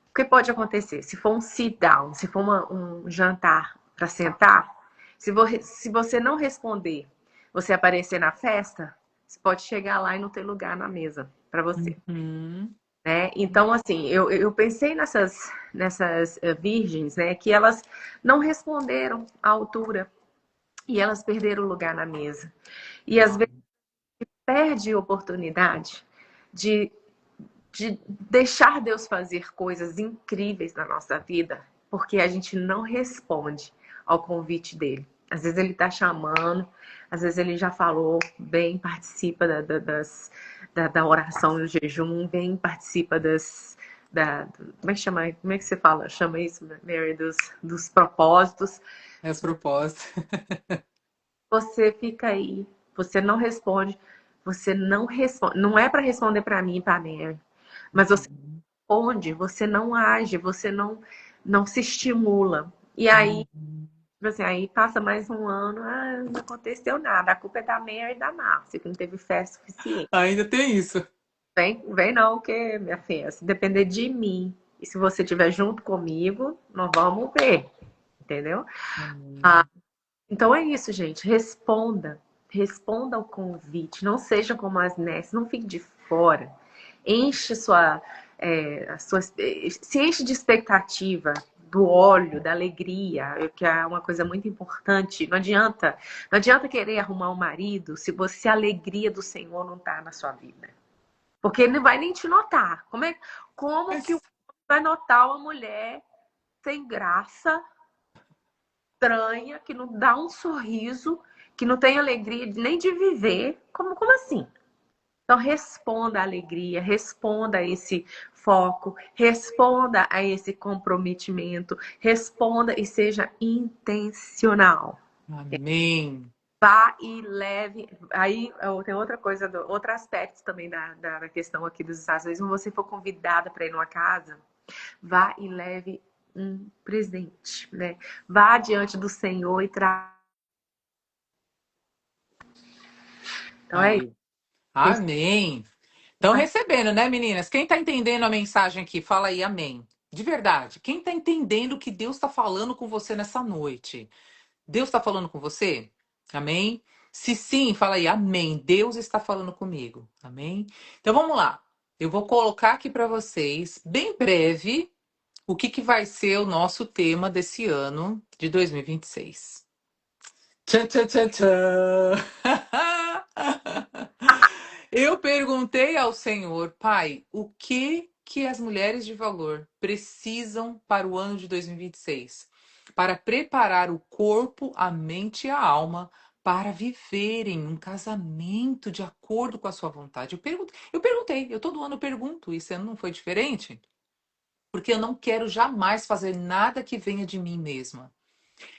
o que pode acontecer? Se for um sit down, se for um jantar para sentar, se você não responder, você aparecer na festa, você pode chegar lá e não ter lugar na mesa para você. Uhum. Né? Então, assim, eu pensei nessas virgens, né, que elas não responderam à altura e elas perderam o lugar na mesa. E às Uau. vezes perde a oportunidade de, de deixar Deus fazer coisas incríveis na nossa vida, porque a gente não responde ao convite dele. Às vezes ele está chamando, às vezes ele já falou, vem, participa da oração e do jejum, vem, participa como é que chama? Como é que você fala? Chama isso, Mary, dos propósitos. As propostas. Você fica aí, você não responde, você não responde. Não é para responder para mim e para Mary, mas você Uhum. responde, você não age, você não se estimula. E aí, Uhum. tipo assim, aí passa mais um ano, não aconteceu nada. A culpa é da Mary e da Márcia, que não teve fé suficiente. Ainda tem isso. Vem não, que minha filha, se depender de mim, e se você estiver junto comigo, nós vamos ver. entendeu? Amém. Então é isso, gente. Responda. Responda ao convite. Não seja como as Ness. Não fique de fora. Enche se enche de expectativa, do óleo, da alegria, que é uma coisa muito importante. Não adianta querer arrumar um marido se a alegria do Senhor não está na sua vida. Porque ele não vai nem te notar. Como que o homem vai notar uma mulher sem graça, estranha, que não dá um sorriso, que não tem alegria nem de viver? Como assim? Então, responda à alegria, responda a esse foco, responda a esse comprometimento, responda e seja intencional. Amém. Vá e leve. Aí tem outra coisa, outro aspecto também da questão aqui dos Estados Unidos. Quando você for convidada para ir numa casa, vá e leve um presente, né? Vá diante do Senhor e traga. Então é Aí. isso. Amém. Estão recebendo, né, meninas? Quem está entendendo a mensagem aqui, fala aí, amém. De verdade, quem está entendendo o que Deus está falando com você nessa noite? Deus está falando com você? Amém? Se sim, fala aí, amém. Deus está falando comigo. Amém? Então vamos lá. Eu vou colocar aqui para vocês, bem breve, o que vai ser o nosso tema desse ano de 2026. Tchan, tchan, tchan, tchan. Eu perguntei ao Senhor, Pai, o que as mulheres de valor precisam para o ano de 2026? Para preparar o corpo, a mente e a alma para viverem um casamento de acordo com a sua vontade. Eu todo ano pergunto, esse ano não foi diferente, porque eu não quero jamais fazer nada que venha de mim mesma.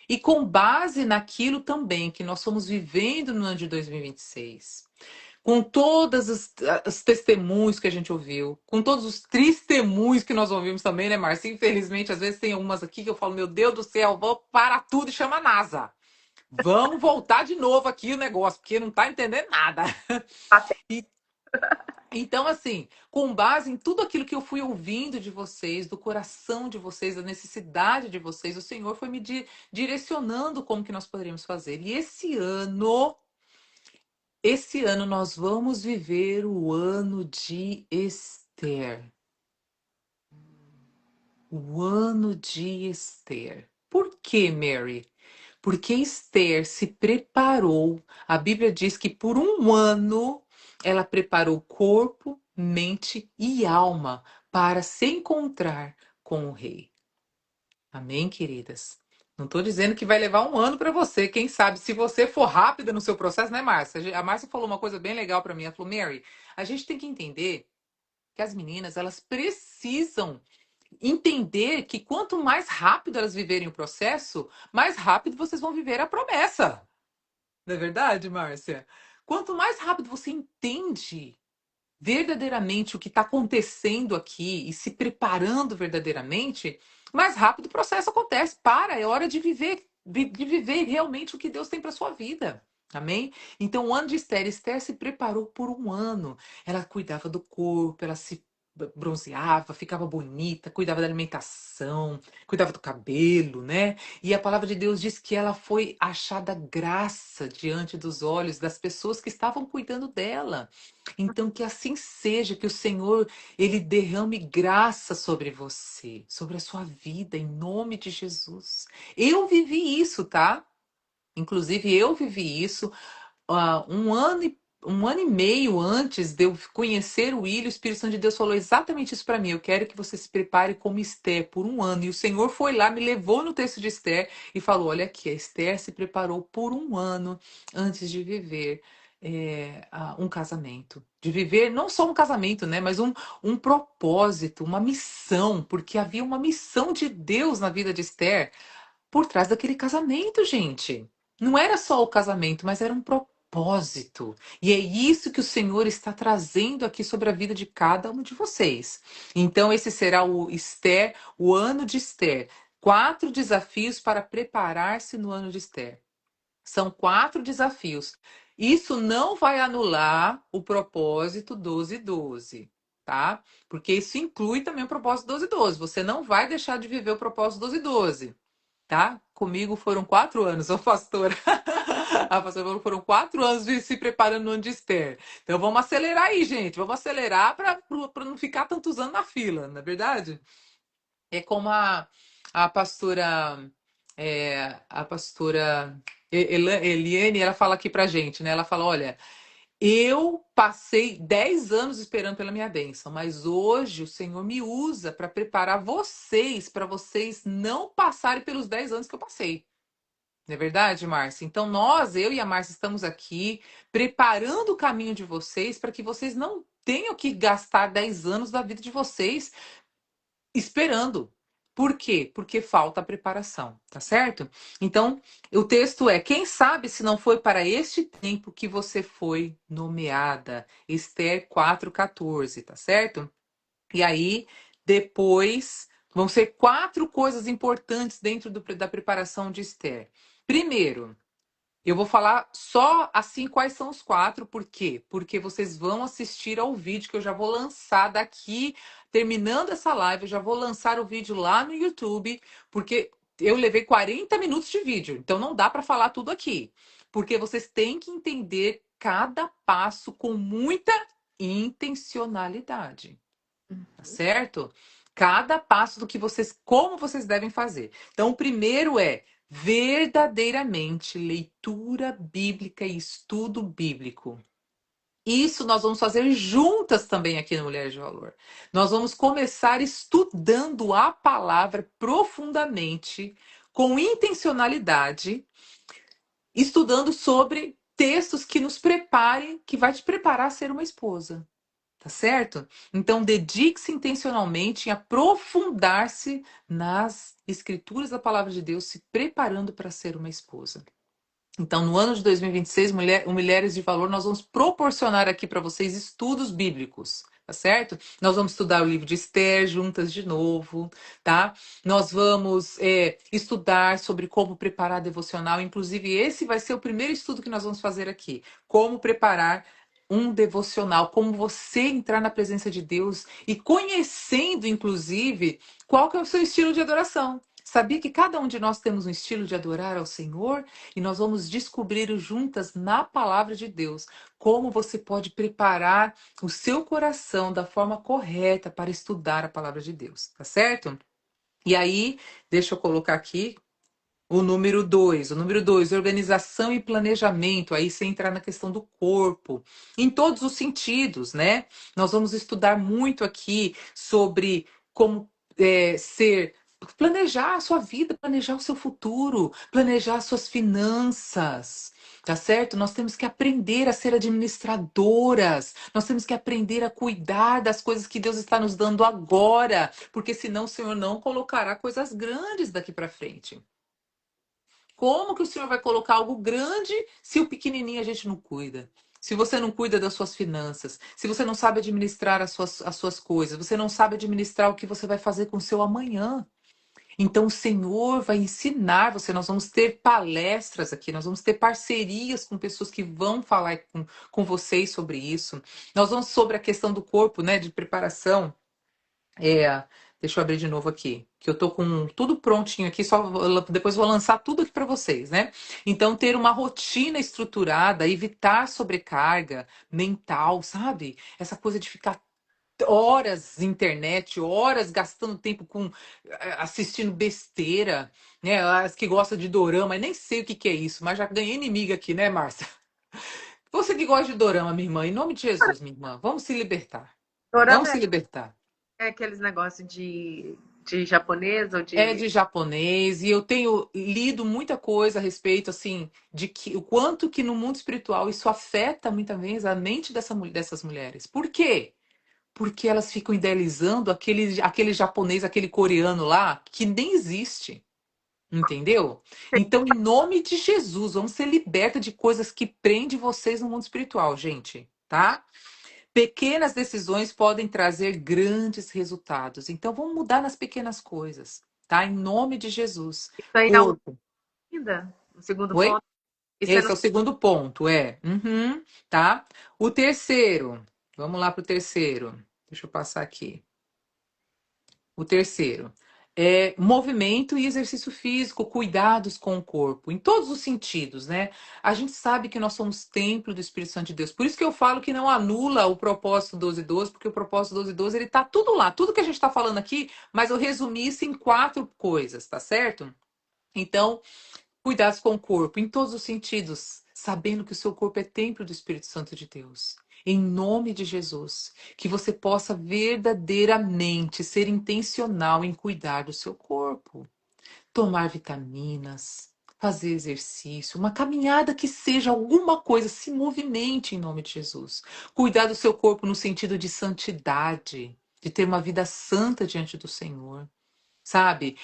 E com base naquilo também que nós fomos vivendo no ano de 2026, com todos os testemunhos que a gente ouviu, com todos os testemunhos que nós ouvimos também, né, Márcia? Infelizmente, às vezes tem algumas aqui que eu falo, meu Deus do céu, vou parar tudo e chama a NASA. Vamos voltar de novo aqui o negócio, porque não tá entendendo nada. E, então, assim, com base em tudo aquilo que eu fui ouvindo de vocês, do coração de vocês, da necessidade de vocês, o Senhor foi me direcionando como que nós poderíamos fazer. E esse ano nós vamos viver o ano de Esther. O ano de Esther. Por que, Mary? Porque Esther se preparou. A Bíblia diz que por um ano ela preparou corpo, mente e alma para se encontrar com o rei. Amém, queridas? Não estou dizendo que vai levar um ano para você. Quem sabe, se você for rápida no seu processo, né, Márcia? A Márcia falou uma coisa bem legal para mim. Ela falou, Mary, a gente tem que entender que as meninas, elas precisam entender que quanto mais rápido elas viverem o processo, mais rápido vocês vão viver a promessa. Não é verdade, Márcia? Quanto mais rápido você entende verdadeiramente o que está acontecendo aqui e se preparando verdadeiramente, mais rápido o processo acontece. É hora de viver realmente o que Deus tem para sua vida. Amém? Então, o ano de Esther, Esther se preparou por um ano. Ela cuidava do corpo, ela se bronzeava, ficava bonita, cuidava da alimentação, cuidava do cabelo, né? E a palavra de Deus diz que ela foi achada graça diante dos olhos das pessoas que estavam cuidando dela. Então, que assim seja, que o Senhor, ele derrame graça sobre você, sobre a sua vida, em nome de Jesus. Eu vivi isso, tá? Inclusive, eu vivi isso um ano e meio antes de eu conhecer o William, o Espírito Santo de Deus falou exatamente isso para mim. Eu quero que você se prepare como Esther por um ano. E o Senhor foi lá, me levou no texto de Esther e falou: olha aqui, a Esther se preparou por um ano antes de viver um casamento. De viver não só um casamento, né? Mas um propósito, uma missão, porque havia uma missão de Deus na vida de Esther por trás daquele casamento, gente. Não era só o casamento, mas era um propósito. E é isso que o Senhor está trazendo aqui sobre a vida de cada um de vocês. Então, esse será o Esther, o ano de Esther. 4 desafios para preparar-se no ano de Esther. São 4 desafios. Isso não vai anular o propósito 12-12, tá? Porque isso inclui também o propósito 12-12. Você não vai deixar de viver o propósito 12-12. tá? Comigo foram 4 anos, ô pastora. A pastora falou que foram 4 anos de se preparando no ano de Esther. Então vamos acelerar aí, gente. Vamos acelerar para não ficar tantos anos na fila, não é verdade? É como a pastora, a pastora Eliane, ela fala aqui pra gente, né? Ela fala, olha, eu passei 10 anos esperando pela minha bênção, mas hoje o Senhor me usa para preparar vocês, para vocês não passarem pelos 10 anos que eu passei. Não é verdade, Márcia? Então, eu e a Márcia, estamos aqui preparando o caminho de vocês para que vocês não tenham que gastar 10 anos da vida de vocês esperando. Por quê? Porque falta preparação, tá certo? Então, o texto é: quem sabe se não foi para este tempo que você foi nomeada? Esther 4:14, tá certo? E aí, depois, vão ser 4 coisas importantes dentro da preparação de Esther. Primeiro, eu vou falar só assim quais são os 4, por quê? Porque vocês vão assistir ao vídeo que eu já vou lançar daqui, terminando essa live, eu já vou lançar o vídeo lá no YouTube, porque eu levei 40 minutos de vídeo, então não dá para falar tudo aqui. Porque vocês têm que entender cada passo com muita intencionalidade, tá certo? Cada passo do que vocês, como vocês devem fazer. Então, o primeiro é verdadeiramente leitura bíblica e estudo bíblico. Isso nós vamos fazer juntas também aqui no Mulheres de Valor. Nós vamos começar estudando a palavra profundamente, com intencionalidade, estudando sobre textos que nos preparem, que vai te preparar a ser uma esposa. Tá certo? Então, dedique-se intencionalmente em aprofundar-se nas escrituras da palavra de Deus, se preparando para ser uma esposa. Então, no ano de 2026, Mulheres de Valor, nós vamos proporcionar aqui para vocês estudos bíblicos, tá certo? Nós vamos estudar o livro de Esther juntas de novo, tá? Nós vamos estudar sobre como preparar a devocional. Inclusive, esse vai ser o primeiro estudo que nós vamos fazer aqui. Como preparar um devocional, como você entrar na presença de Deus e conhecendo, inclusive, qual que é o seu estilo de adoração. Sabia que cada um de nós temos um estilo de adorar ao Senhor? E nós vamos descobrir juntas na palavra de Deus como você pode preparar o seu coração da forma correta para estudar a palavra de Deus, tá certo? E aí, deixa eu colocar aqui o número 2. O número 2, organização e planejamento. Aí você entrar na questão do corpo, em todos os sentidos, né? Nós vamos estudar muito aqui sobre como planejar a sua vida, planejar o seu futuro, planejar as suas finanças. Tá certo? Nós temos que aprender a ser administradoras. Nós temos que aprender a cuidar das coisas que Deus está nos dando agora, porque senão o Senhor não colocará coisas grandes daqui para frente. Como que o Senhor vai colocar algo grande se o pequenininho a gente não cuida? Se você não cuida das suas finanças, se você não sabe administrar as suas coisas, você não sabe administrar o que você vai fazer com o seu amanhã. Então, o Senhor vai ensinar você. Nós vamos ter palestras aqui, nós vamos ter parcerias com pessoas que vão falar com vocês sobre isso. Nós vamos sobre a questão do corpo, né, de preparação. Deixa eu abrir de novo aqui, que eu tô com tudo prontinho aqui, depois vou lançar tudo aqui para vocês, né? Então, ter uma rotina estruturada, evitar sobrecarga mental, sabe? Essa coisa de ficar horas na internet, horas gastando tempo com assistindo besteira, né? As que gostam de dorama, nem sei o que que é isso, mas já ganhei inimiga aqui, né, Márcia? Você que gosta de dorama, minha irmã, em nome de Jesus, minha irmã, vamos se libertar. Vamos Dorama se libertar. é aqueles negócios de japonês ou É de. de japonês e eu tenho lido muita coisa a respeito assim de que o quanto que no mundo espiritual isso afeta muitas vezes a mente dessas mulheres. Por quê? Porque elas ficam idealizando aquele japonês, aquele coreano lá que nem existe. Entendeu? Então, em nome de Jesus, vamos ser libertas de coisas que prendem vocês no mundo espiritual, gente, tá? Pequenas decisões podem trazer grandes resultados. Então, vamos mudar nas pequenas coisas, tá? Em nome de Jesus. Isso aí é o Corpo. ainda? O segundo Oi? ponto. Isso é no Esse é o segundo ponto, é. Uhum, tá? O terceiro. Vamos lá para o terceiro. Deixa eu passar aqui. O terceiro movimento e exercício físico, cuidados com o corpo, em todos os sentidos, né? A gente sabe que nós somos templo do Espírito Santo de Deus. Por isso que eu falo que não anula o propósito 12:12, porque o propósito 12:12 ele tá tudo lá, tudo que a gente está falando aqui, mas eu resumi isso em 4 coisas, tá certo? Então, cuidados com o corpo, em todos os sentidos, sabendo que o seu corpo é templo do Espírito Santo de Deus. Em nome de Jesus, que você possa verdadeiramente ser intencional em cuidar do seu corpo. Tomar vitaminas, fazer exercício, uma caminhada que seja alguma coisa, se movimente em nome de Jesus. Cuidar do seu corpo no sentido de santidade, de ter uma vida santa diante do Senhor. Sabe?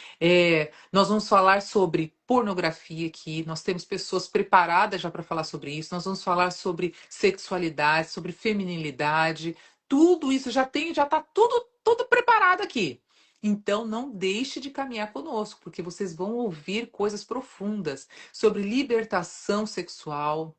Nós vamos falar sobre pornografia aqui, nós temos pessoas preparadas já para falar sobre isso, nós vamos falar sobre sexualidade, sobre feminilidade, tudo isso já está tudo preparado aqui. Então não deixe de caminhar conosco, porque vocês vão ouvir coisas profundas sobre libertação sexual,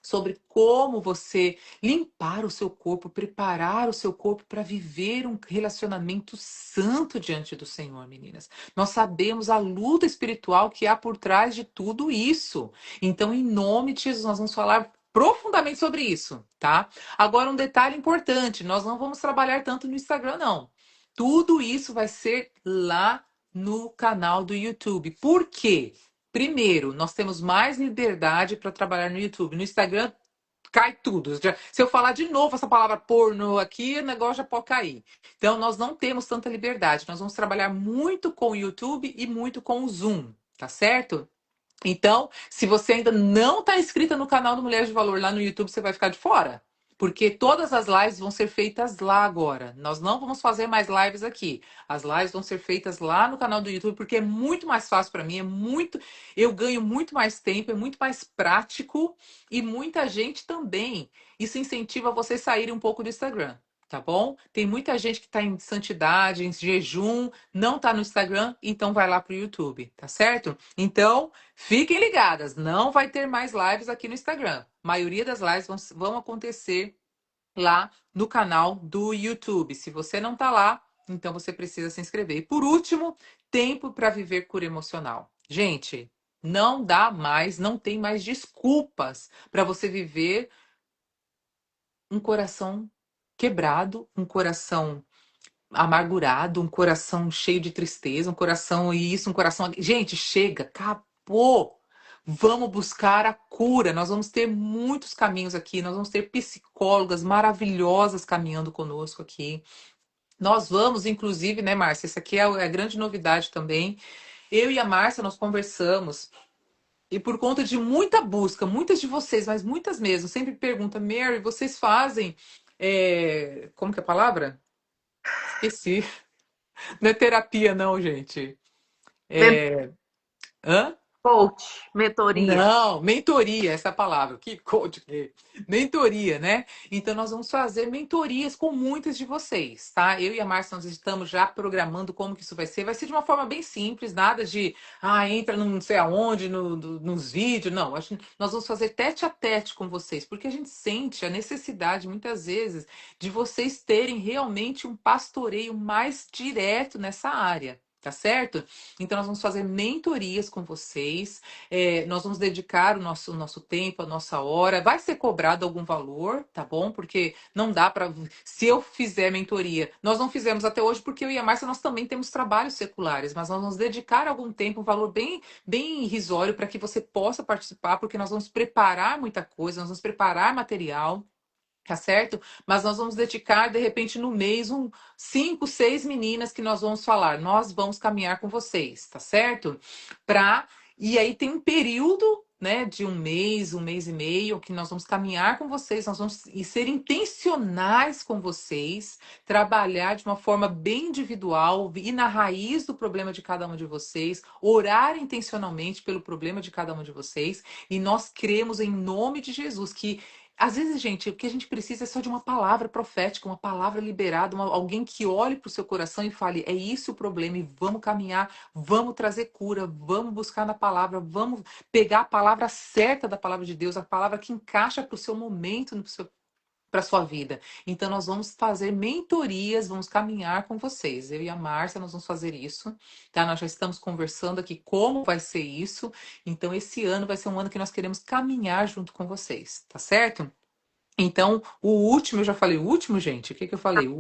sobre como você limpar o seu corpo, preparar o seu corpo para viver um relacionamento santo diante do Senhor, meninas. Nós sabemos a luta espiritual que há por trás de tudo isso. Então, em nome de Jesus, nós vamos falar profundamente sobre isso, tá? Agora, um detalhe importante: nós não vamos trabalhar tanto no Instagram, não. Tudo isso vai ser lá no canal do YouTube. Por quê? Primeiro, nós temos mais liberdade para trabalhar no YouTube. No Instagram, cai tudo. Se eu falar de novo essa palavra porno aqui, o negócio já pode cair. Então, nós não temos tanta liberdade. Nós vamos trabalhar muito com o YouTube e muito com o Zoom, tá certo? Então, se você ainda não está inscrita no canal do Mulheres de Valor lá no YouTube, você vai ficar de fora. Porque todas as lives vão ser feitas lá agora. Nós não vamos fazer mais lives aqui. As lives vão ser feitas lá no canal do YouTube, porque é muito mais fácil para mim, eu ganho muito mais tempo, é muito mais prático e muita gente também. Isso incentiva você a sair um pouco do Instagram, tá bom? Tem muita gente que está em santidade, em jejum, não está no Instagram, então vai lá pro YouTube, tá certo? Então, fiquem ligadas, não vai ter mais lives aqui no Instagram. A maioria das lives vão acontecer lá no canal do YouTube. Se você não tá lá, então você precisa se inscrever. E por último, tempo para viver cura emocional. Gente, não dá mais, não tem mais desculpas para você viver um coração quebrado, um coração amargurado, um coração cheio de tristeza, um coração isso, um coração. Gente, chega, acabou. Vamos buscar a cura. Nós vamos ter muitos caminhos aqui. Nós vamos ter psicólogas maravilhosas caminhando conosco aqui. Nós vamos, inclusive, né, Márcia? Essa aqui é a grande novidade também. Eu e a Márcia, nós conversamos. E por conta de muita busca, muitas de vocês, mas muitas mesmo, sempre perguntam, Mary, vocês fazem. Como que é a palavra? Esqueci. Não é terapia, não, gente. É... Hã? Coach, mentoria. Não, mentoria, essa palavra. Que coach que é? Mentoria, né? Então, nós vamos fazer mentorias com muitas de vocês, tá? Eu e a Márcia, nós estamos já programando como que isso vai ser. Vai ser de uma forma bem simples, nada de, entra não sei aonde, nos vídeos. Não, nós vamos fazer tete a tete com vocês, porque a gente sente a necessidade, muitas vezes, de vocês terem realmente um pastoreio mais direto nessa área. Tá certo? Então, nós vamos fazer mentorias com vocês. Nós vamos dedicar o nosso tempo, a nossa hora. Vai ser cobrado algum valor, tá bom? Porque não dá para. Se eu fizer mentoria, nós não fizemos até hoje, porque eu e a Márcia nós também temos trabalhos seculares, mas nós vamos dedicar algum tempo, um valor bem, bem irrisório, para que você possa participar, porque nós vamos preparar muita coisa, nós vamos preparar material. Tá certo? Mas nós vamos dedicar, de repente, no mês, 5, 6 meninas que nós vamos falar. Nós vamos caminhar com vocês, tá certo? E aí tem um período, né, de um mês e meio, que nós vamos caminhar com vocês, nós vamos ser intencionais com vocês, trabalhar de uma forma bem individual, ir na raiz do problema de cada um de vocês, orar intencionalmente pelo problema de cada um de vocês, e nós cremos em nome de Jesus que às vezes, gente, o que a gente precisa é só de uma palavra profética, uma palavra liberada, alguém que olhe para o seu coração e fale: é isso o problema, e vamos caminhar, vamos trazer cura, vamos buscar na palavra, vamos pegar a palavra certa da palavra de Deus, a palavra que encaixa para o seu momento, para sua vida. Então nós vamos fazer mentorias, vamos caminhar com vocês. Eu e a Márcia, nós vamos fazer isso, tá? Nós já estamos conversando aqui como vai ser isso. Então esse ano vai ser um ano que nós queremos caminhar junto com vocês, tá certo? Então, o último, eu já falei o último, gente? O que que eu falei? O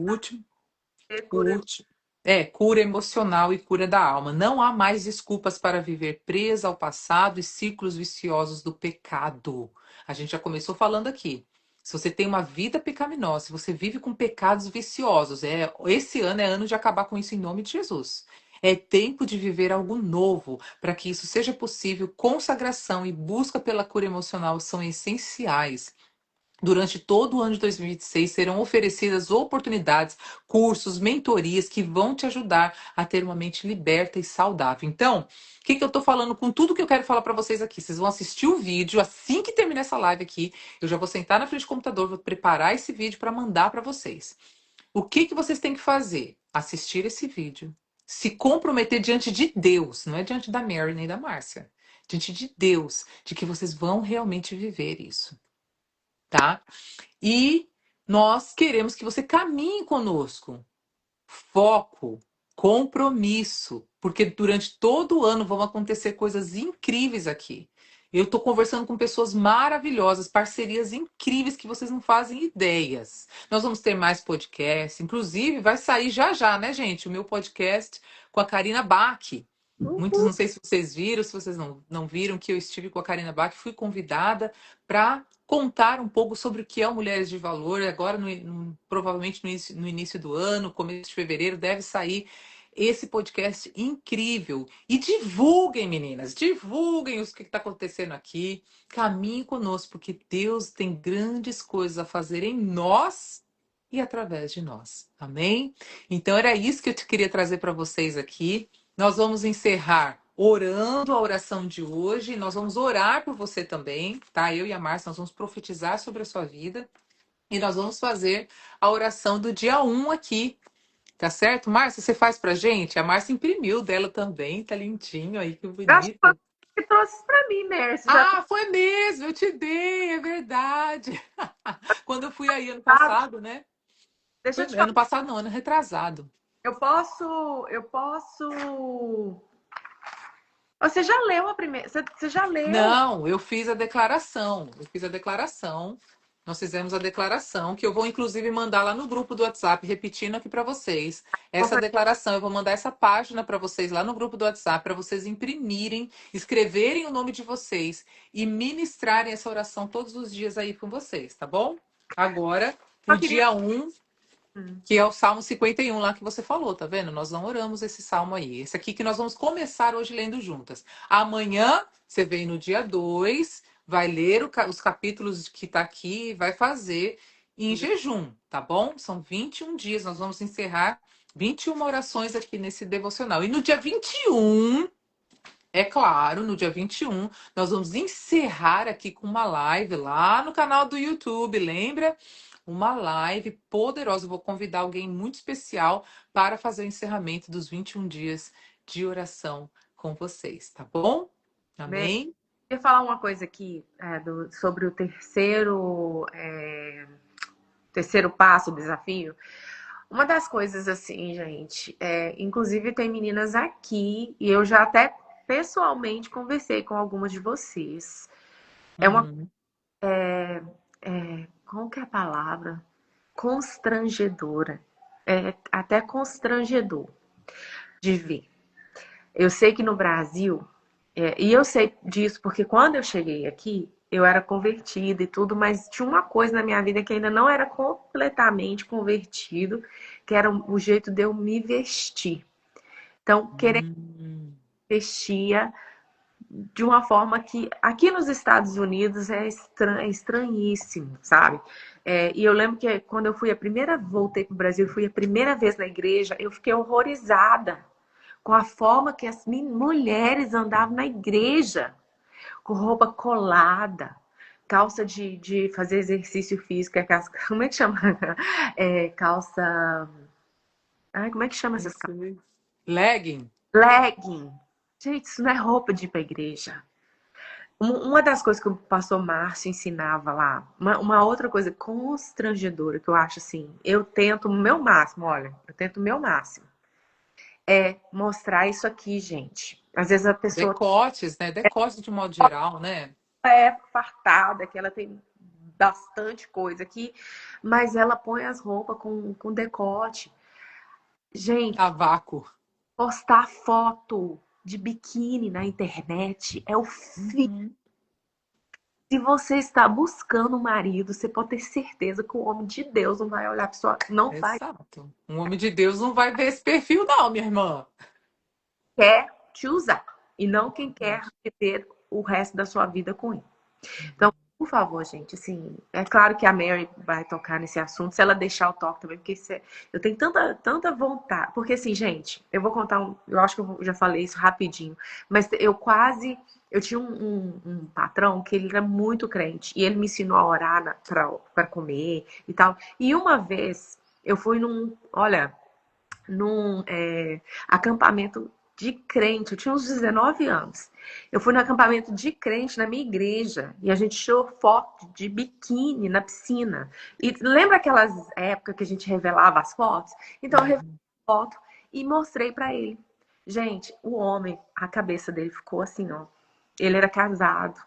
Cura. último. É, cura emocional e cura da alma. Não há mais desculpas para viver presa ao passado e ciclos viciosos do pecado. A gente já começou falando aqui. Se você tem uma vida pecaminosa, se você vive com pecados viciosos, esse ano é ano de acabar com isso em nome de Jesus. É tempo de viver algo novo. Para que isso seja possível, consagração e busca pela cura emocional são essenciais. Durante todo o ano de 2026 serão oferecidas oportunidades, cursos, mentorias que vão te ajudar a ter uma mente liberta e saudável. Então, o que eu estou falando com tudo que eu quero falar para vocês aqui? Vocês vão assistir o vídeo assim que terminar essa live aqui. Eu já vou sentar na frente do computador, vou preparar esse vídeo para mandar para vocês. O que vocês têm que fazer? Assistir esse vídeo, se comprometer diante de Deus, não é diante da Mary nem da Márcia, diante de Deus, de que vocês vão realmente viver isso, tá? E nós queremos que você caminhe conosco. Foco, compromisso, porque durante todo o ano vão acontecer coisas incríveis aqui. Eu estou conversando com pessoas maravilhosas, parcerias incríveis que vocês não fazem ideias. Nós vamos ter mais podcasts, inclusive vai sair já já, né, gente? O meu podcast com a Karina Bach. Muitos, Uhul. não sei se vocês viram, se vocês não viram, que eu estive com a Karina Bach, fui convidada para contar um pouco sobre o que é o Mulheres de Valor. Agora, provavelmente no início do ano, começo de fevereiro, deve sair esse podcast incrível. E divulguem, meninas, divulguem o que está acontecendo aqui. Caminhe conosco, porque Deus tem grandes coisas a fazer em nós e através de nós. Amém? Então, era isso que eu te queria trazer para vocês aqui. Nós vamos encerrar orando a oração de hoje. Nós vamos orar por você também, tá? Eu e a Márcia, nós vamos profetizar sobre a sua vida. E nós vamos fazer a oração do dia 1 aqui, tá certo? Márcia, você faz pra gente? A Márcia imprimiu dela também, tá lindinho aí, que Eu acho que foi bonito. você que trouxe para mim, Mércio. Já tem Ah, foi mesmo, eu te dei, é verdade. Quando eu fui aí ano dado. passado, né? Deixa Foi eu te falar. ano passado, não, ano retrasado. Eu posso. Você já leu a primeira? Você já leu? Não, eu fiz a declaração. Eu fiz a declaração. Nós fizemos a declaração, que eu vou inclusive mandar lá no grupo do WhatsApp, repetindo aqui para vocês. Essa declaração, eu vou mandar essa página para vocês lá no grupo do WhatsApp, para vocês imprimirem, escreverem o nome de vocês e ministrarem essa oração todos os dias aí com vocês, tá bom? Agora, Só pro queria. dia 1, que é o Salmo 51 lá que você falou, tá vendo? Nós não oramos esse salmo aí. Esse aqui que nós vamos começar hoje lendo juntas. Amanhã, você vem no dia 2, vai ler os capítulos que tá aqui e vai fazer em jejum, tá bom? São 21 dias, nós vamos encerrar 21 orações aqui nesse devocional. E no dia 21, é claro, no dia 21, nós vamos encerrar aqui com uma live lá no canal do YouTube, lembra? Uma live poderosa. Eu vou convidar alguém muito especial para fazer o encerramento dos 21 dias de oração com vocês, tá bom? Mércio, Amém? eu ia falar uma coisa aqui sobre o terceiro passo, o desafio. Uma das coisas assim, gente, inclusive tem meninas aqui e eu já até pessoalmente conversei com algumas de vocês. É uma, Uhum. qual que é a palavra? Constrangedora. É até constrangedor de ver. Eu sei que no Brasil, e eu sei disso porque quando eu cheguei aqui, eu era convertida e tudo, mas tinha uma coisa na minha vida que ainda não era completamente convertido, que era o jeito de eu me vestir. Então, querendo Hum. vestia de uma forma que aqui nos Estados Unidos é estranhíssimo, sabe? E eu lembro que quando eu voltei para o Brasil, fui a primeira vez na igreja, eu fiquei horrorizada com a forma que as mulheres andavam na igreja, com roupa colada, calça de fazer exercício físico, como é que chama? Calça. Ai, como é que chama Não essas calças? sei. Legging. Legging. Gente, isso não é roupa de ir pra igreja. Uma das coisas que o pastor Márcio ensinava lá, uma outra coisa constrangedora que eu acho assim, eu tento o meu máximo, olha, eu tento o meu máximo, é mostrar isso aqui, gente. Às vezes a pessoa Decotes, né? Decotes de modo geral, né? é fartada, que ela tem bastante coisa aqui, mas ela põe as roupas com decote. Gente, Cavaco. postar foto de biquíni na internet é o fim. Uhum. Se você está buscando um marido, você pode ter certeza que o homem de Deus não vai olhar para sua. Não vai. Exato. Um homem de Deus não vai ver esse perfil, não, minha irmã. Quer te usar. E não quem quer Verdade. ter o resto da sua vida com ele. Então, Uhum. por favor, gente, assim, é claro que a Mary vai tocar nesse assunto, se ela deixar o toque também, porque eu tenho tanta vontade. Porque, assim, gente, eu vou contar eu acho que eu já falei isso rapidinho, mas eu tinha um patrão que ele era muito crente, e ele me ensinou a orar para comer e tal. E uma vez, eu fui num acampamento de crente. Eu tinha uns 19 anos. Eu fui no acampamento de crente na minha igreja e a gente tirou foto de biquíni na piscina. E lembra aquelas épocas que a gente revelava as fotos? Então eu revelei Uhum. a foto e mostrei para ele. Gente, o homem, a cabeça dele ficou assim, ó. Ele era casado.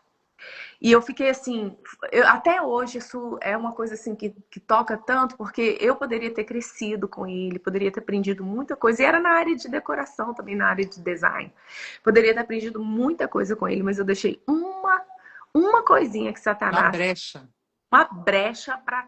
E eu fiquei assim, até hoje isso é uma coisa assim que toca tanto, porque eu poderia ter crescido com ele, poderia ter aprendido muita coisa, e era na área de decoração também, na área de design. Poderia ter aprendido muita coisa com ele, mas eu deixei uma coisinha que Uma Satanás, brecha. uma brecha para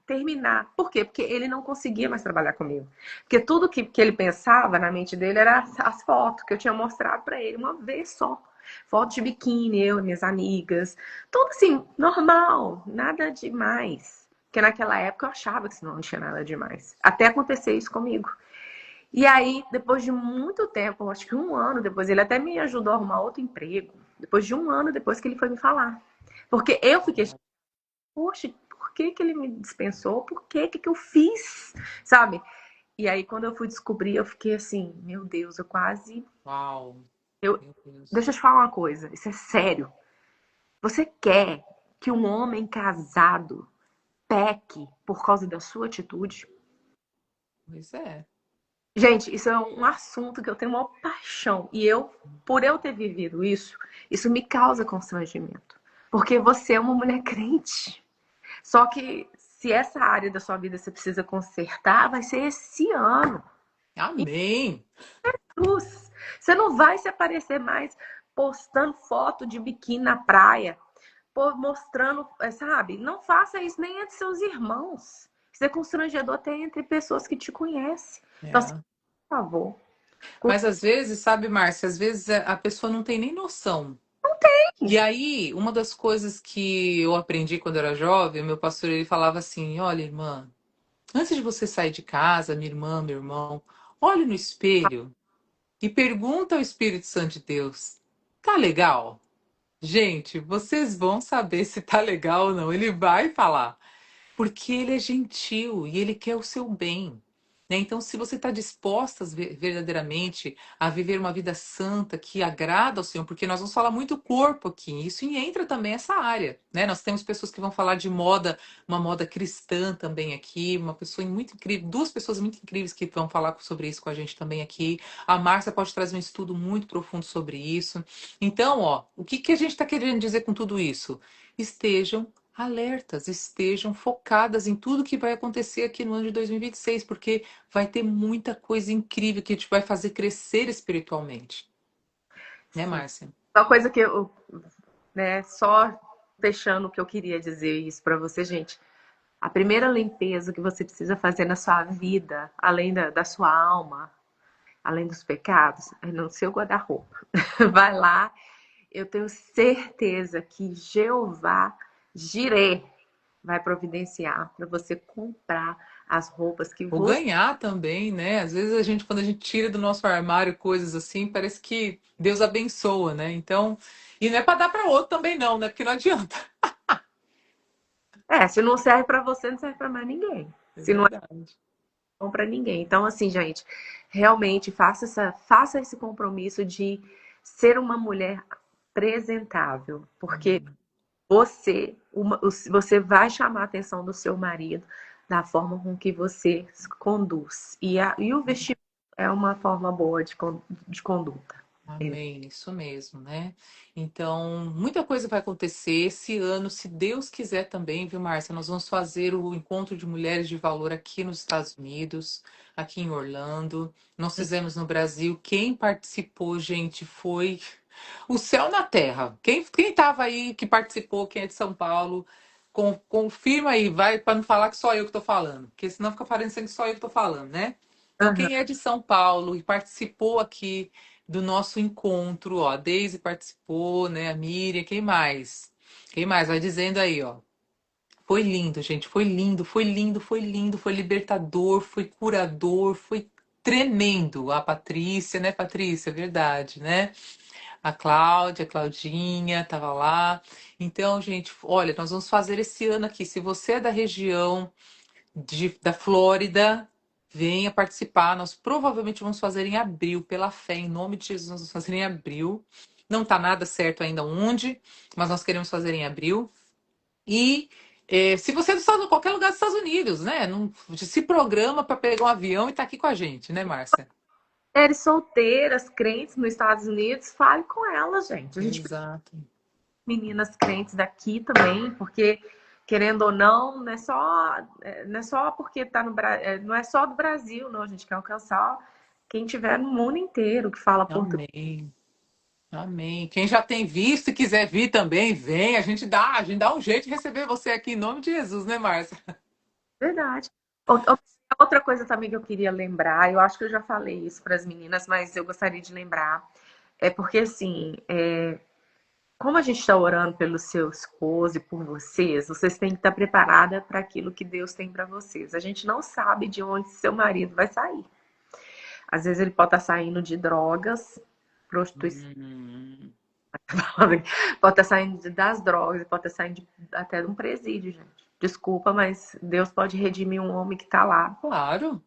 terminar. Por quê? Porque ele não conseguia mais trabalhar comigo. Porque tudo que ele pensava na mente dele era as fotos que eu tinha mostrado para ele uma vez só. Foto de biquíni, eu e minhas amigas. Tudo assim, normal, nada demais. Porque naquela época eu achava que isso não tinha nada demais. Até acontecer isso comigo. E aí, depois de muito tempo, acho que um ano depois, ele até me ajudou a arrumar outro emprego. Depois de um ano depois que ele foi me falar. Porque eu fiquei poxa, por que que ele me dispensou? Por que eu fiz? Sabe? E aí, quando eu fui descobrir, eu fiquei assim, meu Deus, eu quase. Uau. Eu... Meu Deus. Deixa eu te falar uma coisa, isso é sério. Você quer que um homem casado peque por causa da sua atitude? Pois é. Gente, isso é um assunto que eu tenho uma paixão. E por eu ter vivido isso me causa constrangimento. Porque você é uma mulher crente. Só que se essa área da sua vida você precisa consertar, vai ser esse ano. Amém. Cruz. Você não vai se aparecer mais postando foto de biquíni na praia, mostrando, sabe? Não faça isso nem entre seus irmãos. Isso é constrangedor até entre pessoas que te conhecem. Então, assim, É. por favor. Mas às vezes, sabe, Márcia, às vezes a pessoa não tem nem noção. E aí, uma das coisas que eu aprendi quando eu era jovem, o meu pastor ele falava assim: olha, irmã, antes de você sair de casa, minha irmã, meu irmão, olhe no espelho e pergunta ao Espírito Santo de Deus: tá legal? Gente, vocês vão saber se tá legal ou não. Ele vai falar. Porque ele é gentil e ele quer o seu bem. Né? Então, se você está disposta verdadeiramente a viver uma vida santa que agrada ao Senhor, porque nós vamos falar muito corpo aqui, isso entra também essa área. Né? Nós temos pessoas que vão falar de moda, uma moda cristã também aqui, uma pessoa muito incrível, duas pessoas muito incríveis que vão falar sobre isso com a gente também aqui. A Márcia pode trazer um estudo muito profundo sobre isso. Então, ó, o que, que a gente está querendo dizer com tudo isso? Estejam alertas, estejam focadas em tudo que vai acontecer aqui no ano de 2026, porque vai ter muita coisa incrível que a gente vai fazer crescer espiritualmente. Né, Sim. Márcia? Uma coisa que eu, né, só fechando o que eu queria dizer isso para você, gente. A primeira limpeza que você precisa fazer na sua vida, além da sua alma, além dos pecados, é no seu guarda-roupa. Vai lá, eu tenho certeza que Jeová Jireh vai providenciar para você comprar as roupas que Ou você. ganhar também, né? Às vezes a gente, quando a gente tira do nosso armário coisas assim, parece que Deus abençoa, né? Então, e não é para dar para outro também não, né? Porque não adianta. É, se não serve para você, não serve para mais ninguém. É Se não é verdade. bom para ninguém. Então, assim, gente, realmente faça esse compromisso de ser uma mulher apresentável, porque Amém. você vai chamar a atenção do seu marido da forma com que você se conduz. E o vestimento é uma forma boa de conduta. Amém, isso mesmo, né? Então, muita coisa vai acontecer esse ano, se Deus quiser também, viu, Márcia? Nós vamos fazer o encontro de mulheres de valor aqui nos Estados Unidos, aqui em Orlando. Nós fizemos no Brasil. Quem participou, gente, foi o céu na terra. Quem estava aí, que participou, quem é de São Paulo, confirma aí, vai, para não falar que só eu que estou falando, porque senão fica parecendo que só eu que estou falando, né? Então, Aham. quem é de São Paulo e participou aqui do nosso encontro, ó, a Deise participou, né? A Miriam, quem mais? Quem mais? Vai dizendo aí, ó. Foi lindo, gente, foi lindo, foi lindo, foi lindo, foi libertador, foi curador, foi tremendo. A Patrícia, né, Patrícia? Verdade, né? A Cláudia, a Claudinha, tava lá. Então, gente, olha, nós vamos fazer esse ano aqui. Se você é da região da Flórida, venha participar. Nós provavelmente vamos fazer em abril, pela fé, em nome de Jesus, nós vamos fazer em abril. Não está nada certo ainda onde, mas nós queremos fazer em abril. E se você é qualquer lugar dos Estados Unidos, né? Não, se programa para pegar um avião e tá aqui com a gente, né, Márcia? Mulheres solteiras, crentes nos Estados Unidos, fale com elas, gente. A gente precisa Exato. de meninas crentes daqui também, porque, querendo ou não, não é só porque tá no não é só do Brasil, não. A gente quer alcançar quem tiver no mundo inteiro que fala português. Amém. Amém. Quem já tem visto e quiser vir também, vem. A gente dá um jeito de receber você aqui em nome de Jesus, né, Márcia? Verdade. Outra coisa também que eu queria lembrar, eu acho que eu já falei isso para as meninas, mas eu gostaria de lembrar, é porque assim, como a gente está orando pelo seu esposo e por vocês têm que estar preparada para aquilo que Deus tem para vocês. A gente não sabe de onde seu marido vai sair. Às vezes ele pode estar saindo de drogas, prostituição, Hum, pode estar saindo das drogas, pode estar saindo até de um presídio, gente. Desculpa, mas Deus pode redimir um homem que está lá. claro.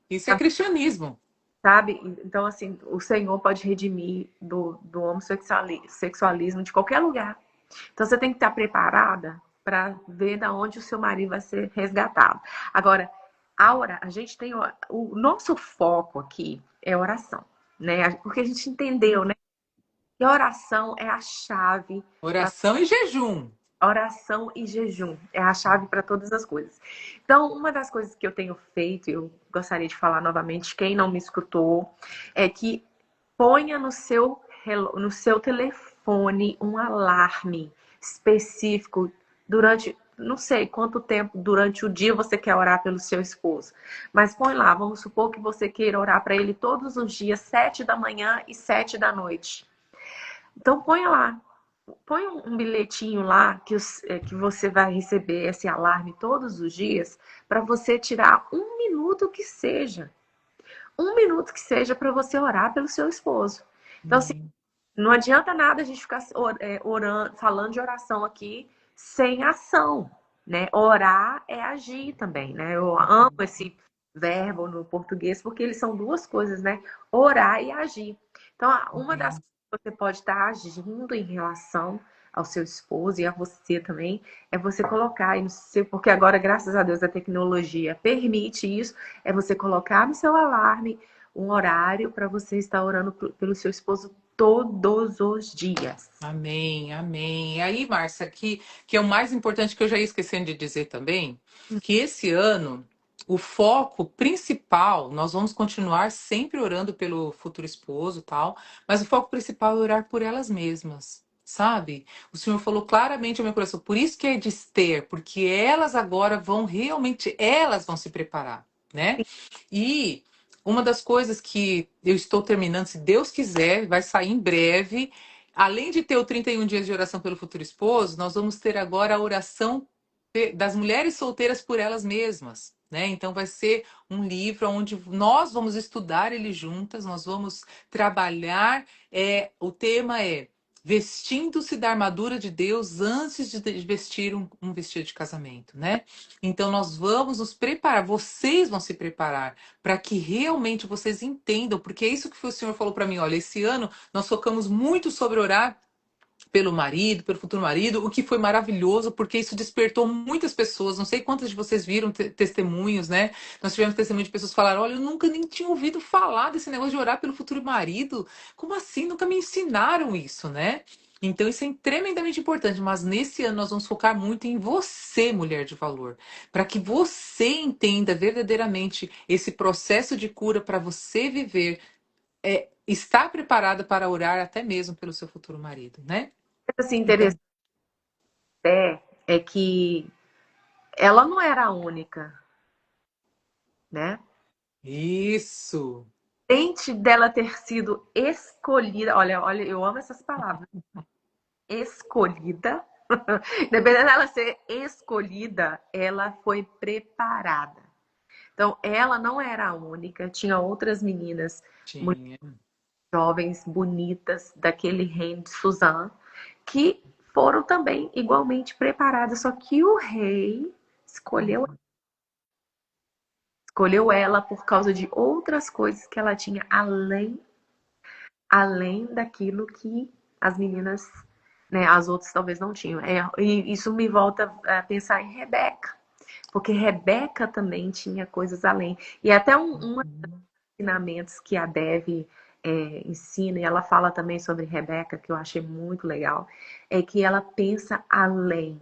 Isso é cristianismo. Sabe? Então, assim, o Senhor pode redimir do homossexualismo de qualquer lugar. Então, você tem que estar preparada para ver da onde o seu marido vai ser resgatado. Agora, a gente tem o nosso foco aqui é oração, né? Porque a gente entendeu, né? Que a oração é a chave para Oração e jejum. oração e jejum. É a chave para todas as coisas. Então, uma das coisas que eu tenho feito, eu gostaria de falar novamente, quem não me escutou, é que ponha no seu telefone um alarme específico durante, não sei quanto tempo durante o dia você quer orar pelo seu esposo, mas põe lá, vamos supor que você queira orar para ele todos os dias, 7 da manhã e 7 da noite. Então ponha lá, põe um bilhetinho lá que você vai receber esse alarme todos os dias para você tirar um minuto que seja para você orar pelo seu esposo. Então, assim, Hum, não adianta nada a gente ficar orando, falando de oração aqui sem ação, né? Orar é agir também, né? Eu amo esse verbo no português porque eles são duas coisas, né? Orar e agir. Então, uma das amém. coisas que você pode estar agindo em relação ao seu esposo e a você também é você colocar aí no seu, porque agora, graças a Deus, a tecnologia permite isso, é você colocar no seu alarme um horário para você estar orando pelo seu esposo todos os dias. Amém, amém. E aí, Márcia, que é o mais importante que eu já ia esquecendo de dizer também, que esse ano o foco principal, nós vamos continuar sempre orando pelo futuro esposo e tal, mas o foco principal é orar por elas mesmas, sabe? O Senhor falou claramente ao meu coração, por isso que é de Esther, porque elas agora vão realmente, elas vão se preparar, né? E uma das coisas que eu estou terminando, se Deus quiser, vai sair em breve. Além de ter o 31 dias de oração pelo futuro esposo, nós vamos ter agora a oração das mulheres solteiras por elas mesmas, né? Então vai ser um livro onde nós vamos estudar ele juntas, nós vamos trabalhar. O tema é vestindo-se da armadura de Deus antes de vestir um vestido de casamento, né? Então nós vamos nos preparar, vocês vão se preparar para que realmente vocês entendam, porque é isso que o Senhor falou para mim, olha, esse ano nós focamos muito sobre orar pelo marido, pelo futuro marido, o que foi maravilhoso, porque isso despertou muitas pessoas. Não sei quantas de vocês viram testemunhos, né? Nós tivemos testemunho de pessoas que falaram: olha, eu nunca nem tinha ouvido falar desse negócio de orar pelo futuro marido. Como assim? Nunca me ensinaram isso, né? Então, isso é tremendamente importante, mas nesse ano nós vamos focar muito em você, mulher de valor, para que você entenda verdadeiramente esse processo de cura para você viver, estar preparada para orar até mesmo pelo seu futuro marido, né? Assim, Então, interessante é que ela não era a única, né? isso. Frente dela ter sido escolhida, olha, eu amo essas palavras, escolhida, independente dela ser escolhida, ela foi preparada. Então, ela não era a única, tinha outras meninas muito Tinha. jovens, bonitas, daquele reino de Suzã, que foram também igualmente preparadas, só que o rei escolheu, escolheu ela por causa de outras coisas que ela tinha além daquilo que as meninas, né, as outras talvez não tinham. E isso me volta a pensar em Rebeca, porque Rebeca também tinha coisas além. E até um dos Uhum. ensinamentos que a Dev ensina, e ela fala também sobre Rebeca, que eu achei muito legal, é que ela pensa além.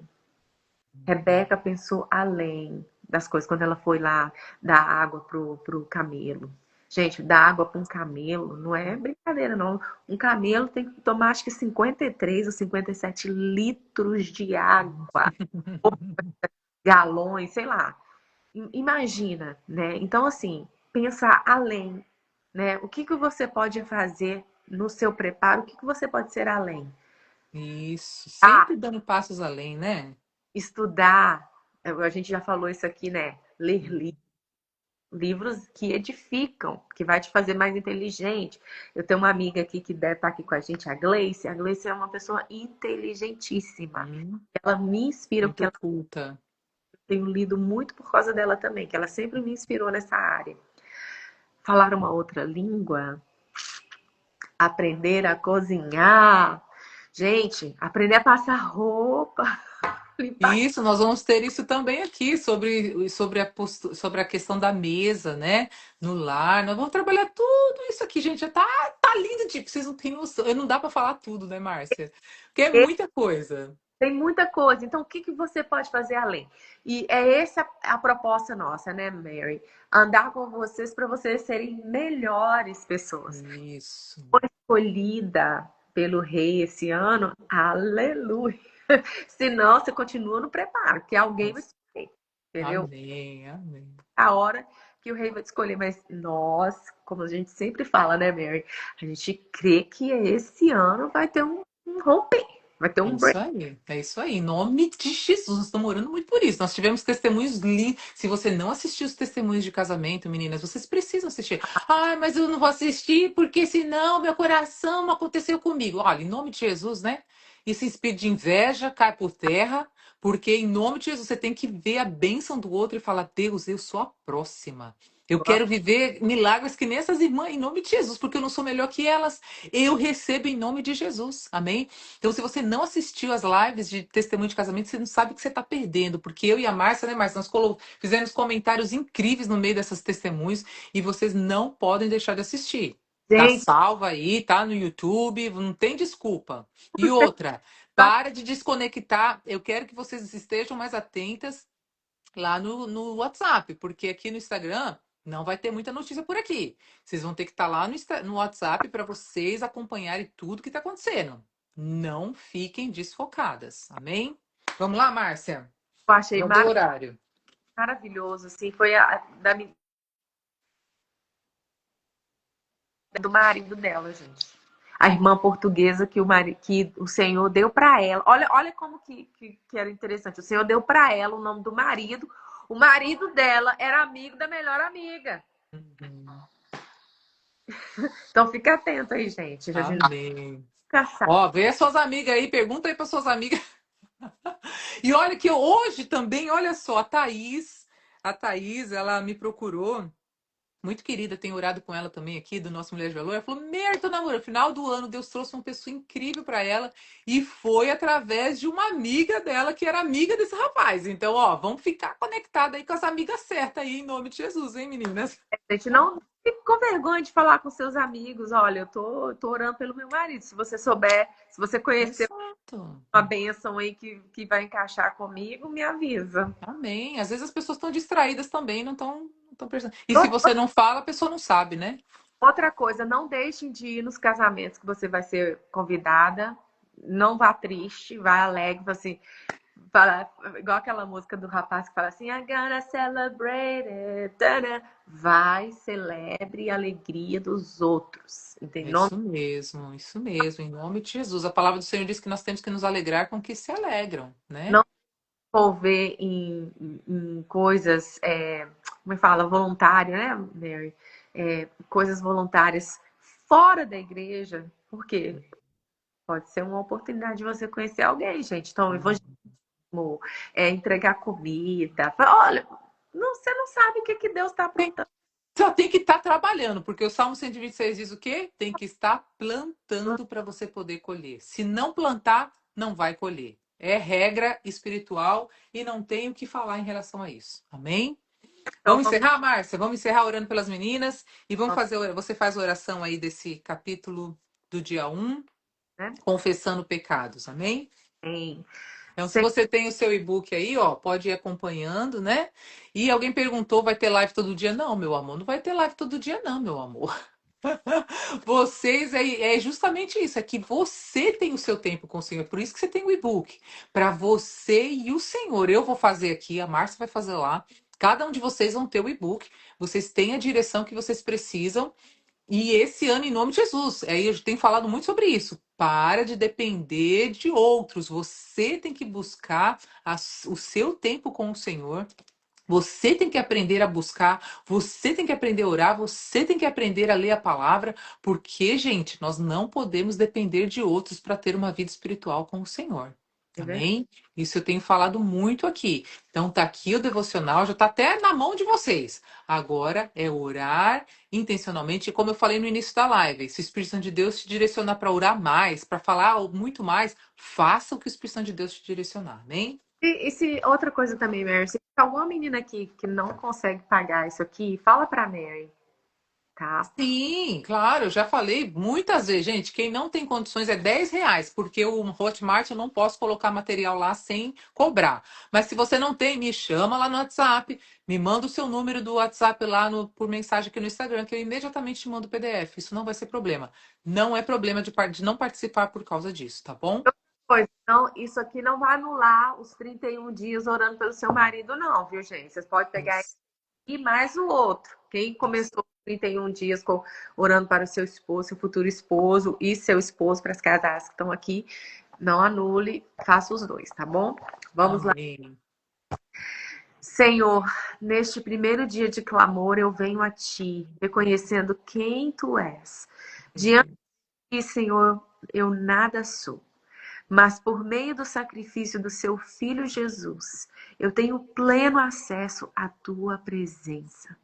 Rebeca pensou além das coisas quando ela foi lá dar água pro camelo. Gente, dar água para um camelo não é brincadeira, não. Um camelo tem que tomar acho que 53 ou 57 litros de água, galões, sei lá. Imagina, né? Então, assim, pensar além, né? O que que você pode fazer no seu preparo? O que que você pode ser além? Isso. Ah, Sempre dando passos além, né? estudar, a gente já falou isso aqui, né? Ler livros que edificam, que vai te fazer mais inteligente. Eu tenho uma amiga aqui que deve estar aqui com a gente, a Gleice. A Gleice é uma pessoa inteligentíssima. Hum, Ela me inspira, porque muito ela culta. tenho lido muito por causa dela também, que ela sempre me inspirou nessa área. Falar uma outra língua, aprender a cozinhar. Gente, aprender a passar roupa, limpar. Isso, nós vamos ter isso também aqui sobre a questão da mesa, né? No lar. Nós vamos trabalhar tudo isso aqui, gente. Já tá lindo, tipo, vocês não têm noção. Não dá para falar tudo, né, Márcia? Porque é muita coisa. Tem muita coisa. Então, o que que você pode fazer além? E é essa a proposta nossa, né, Mary? Andar com vocês para vocês serem melhores pessoas. Isso. Escolhida pelo rei esse ano, aleluia. Senão, você continua no preparo, que alguém vai escolher, entendeu? Amém, amém. A hora que o rei vai te escolher, mas nós, como a gente sempre fala, né, Mary? A gente crê que esse ano vai ter um romper, vai ter É um isso break. aí, é isso aí. Em nome de Jesus, nós estamos orando muito por isso. Nós tivemos testemunhos lindos. Se você não assistiu os testemunhos de casamento, meninas, vocês precisam assistir. Ai, mas eu não vou assistir porque senão meu coração não aconteceu comigo. Olha, em nome de Jesus, né? Esse espírito de inveja cai por terra, porque em nome de Jesus você tem que ver a bênção do outro e falar: Deus, eu sou a próxima. Eu quero viver milagres que nem essas irmãs, em nome de Jesus, porque eu não sou melhor que elas. Eu recebo em nome de Jesus. Amém? Então, se você não assistiu as lives de testemunho de casamento, você não sabe o que você está perdendo, porque eu e a Márcia, né, Márcia, nós fizemos comentários incríveis no meio dessas testemunhos e vocês não podem deixar de assistir. Tá Gente, salva aí, tá no YouTube, não tem desculpa. E outra, para de desconectar. Eu quero que vocês estejam mais atentas lá no WhatsApp, porque aqui no Instagram não vai ter muita notícia por aqui. Vocês vão ter que estar lá no WhatsApp para vocês acompanharem tudo que está acontecendo. Não fiquem desfocadas, amém? Vamos lá, Márcia? eu achei Vamos ver o horário. maravilhoso, assim, foi do marido dela, gente. A irmã portuguesa que o Senhor deu para ela. Olha como que era interessante. O Senhor deu para ela o nome do marido. O marido dela era amigo da melhor amiga. Uhum. Então fica atento aí, gente. A gente Amém. sabe. Ó, vê as suas amigas aí, pergunta aí para suas amigas. E olha que hoje também, olha só, a Thaís, ela me procurou, muito querida, tenho orado com ela também aqui, do nosso Mulher de Valor. Ela falou: Mer, tô namorando. Final do ano, Deus trouxe uma pessoa incrível para ela e foi através de uma amiga dela que era amiga desse rapaz. Então, ó, vamos ficar conectada aí com as amigas certas aí, em nome de Jesus, hein, meninas? Gente, não fique com vergonha de falar com seus amigos. Olha, eu tô orando pelo meu marido. Se você souber, se você conhecer Exato. uma bênção aí que vai encaixar comigo, me avisa. Amém. Às vezes as pessoas estão distraídas também, não estão prestando. E se você não fala, a pessoa não sabe, né? Outra coisa, não deixem de ir nos casamentos que você vai ser convidada. Não vá triste, vá alegre, assim, fala, igual aquela música do rapaz que fala assim, I gotta celebrate it. Tana. Vai, celebre a alegria dos outros. É Entendeu? isso mesmo, isso mesmo, em nome de Jesus. A palavra do Senhor diz que nós temos que nos alegrar com que se alegram, né? Não envolver em coisas, como é que fala, voluntário, né, Mary? Coisas voluntárias fora da igreja, porque pode ser uma oportunidade de você conhecer alguém, gente. Então, evangelismo, entregar comida. Olha, você não sabe o que Deus está Tem- aprontando. Só tem que estar trabalhando, porque o Salmo 126 diz o quê? Tem que estar plantando para você poder colher. Se não plantar, não vai colher. É regra espiritual e não tenho o que falar em relação a isso. Amém? Então, Vamos encerrar, Márcia? Vamos encerrar orando pelas meninas e vamos fazer. Você faz a oração aí desse capítulo do dia 1, né? confessando pecados. Amém? Em Então, se você tem o seu e-book aí, ó, pode ir acompanhando, né? E alguém perguntou, vai ter live todo dia? Não, meu amor, não vai ter live todo dia, não, meu amor. Vocês é justamente isso, é que você tem o seu tempo com o Senhor, por isso que você tem o e-book, para você e o Senhor. Eu vou fazer aqui, a Márcia vai fazer lá. Cada um de vocês vão ter o e-book, vocês têm a direção que vocês precisam. E esse ano, em nome de Jesus, aí eu tenho falado muito sobre isso. Para de depender de outros. Você tem que buscar o seu tempo com o Senhor. Você tem que aprender a buscar, você tem que aprender a orar, você tem que aprender a ler a palavra, porque, gente, nós não podemos depender de outros para ter uma vida espiritual com o Senhor. Amém? Isso eu tenho falado muito aqui. Então tá aqui o devocional, já tá até na mão de vocês. Agora é orar intencionalmente, e como eu falei no início da live, se o Espírito Santo de Deus te direcionar para orar mais, para falar muito mais, faça o que o Espírito Santo de Deus te direcionar. Amém? E se outra coisa também, Mary, se tem alguma menina aqui que não consegue pagar isso aqui, fala pra Mary, tá? Sim, claro, eu já falei muitas vezes, gente, quem não tem condições é R$ 10, porque o Hotmart eu não posso colocar material lá sem cobrar. Mas se você não tem, me chama lá no WhatsApp, me manda o seu número do WhatsApp lá por mensagem aqui no Instagram, que eu imediatamente te mando o PDF. Isso não vai ser problema. Não é problema de não participar por causa disso, tá bom? Pois então, isso aqui não vai anular os 31 dias orando pelo seu marido, não, viu, gente? Vocês podem pegar Isso, e mais o outro. Quem isso. começou 31 dias orando para o seu esposo, seu futuro esposo e seu esposo, para as casadas que estão aqui, não anule, faça os dois, tá bom? Vamos lá. Amém. Senhor, neste primeiro dia de clamor, eu venho a Ti, reconhecendo quem Tu és. Diante de Ti, Senhor, eu nada sou. Mas por meio do sacrifício do seu filho Jesus, eu tenho pleno acesso à tua presença.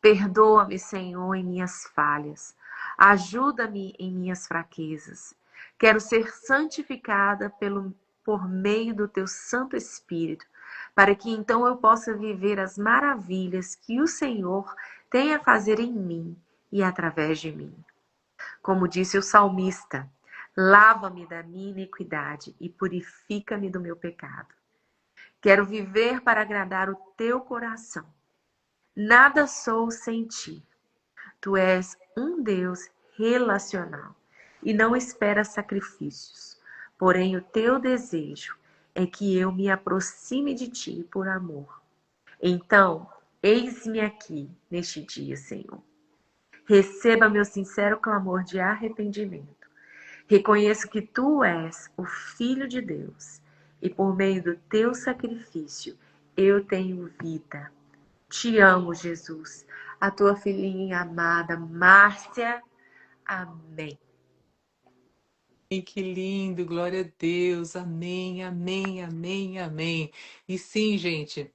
Perdoa-me, Senhor, em minhas falhas. Ajuda-me em minhas fraquezas. Quero ser santificada por meio do teu Santo Espírito, para que então eu possa viver as maravilhas que o Senhor tem a fazer em mim e através de mim. Como disse o salmista, lava-me da minha iniquidade e purifica-me do meu pecado. Quero viver para agradar o teu coração. Nada sou sem ti. Tu és um Deus relacional e não esperas sacrifícios. Porém, o teu desejo é que eu me aproxime de ti por amor. Então, eis-me aqui neste dia, Senhor. Receba meu sincero clamor de arrependimento. Reconheço que tu és o Filho de Deus e por meio do teu sacrifício eu tenho vida. Te amo, Jesus. A tua filhinha amada, Márcia. Amém. Que lindo, glória a Deus, amém, amém, amém, amém. E sim, gente,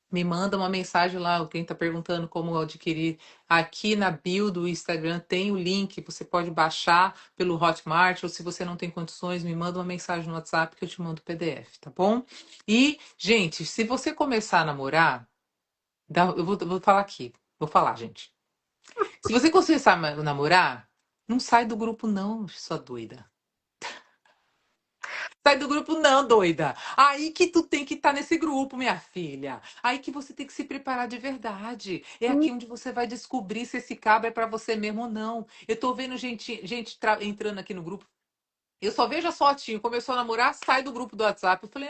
me manda uma mensagem lá, quem está perguntando como adquirir. Aqui na bio do Instagram tem o link, você pode baixar pelo Hotmart, ou se você não tem condições, me manda uma mensagem no WhatsApp que eu te mando o PDF, tá bom? E, gente, se você começar a namorar, eu vou falar aqui, vou falar, gente. Se você começar a namorar, não sai do grupo não, sua doida. Sai do grupo não, doida. Aí que tu tem que estar nesse grupo, minha filha. Aí que você tem que se preparar de verdade. É aqui onde você vai descobrir se esse cabo é pra você mesmo ou não. Eu tô vendo gente entrando aqui no grupo. Eu só vejo a fotinho. Começou a namorar, sai do grupo do WhatsApp. Eu falei,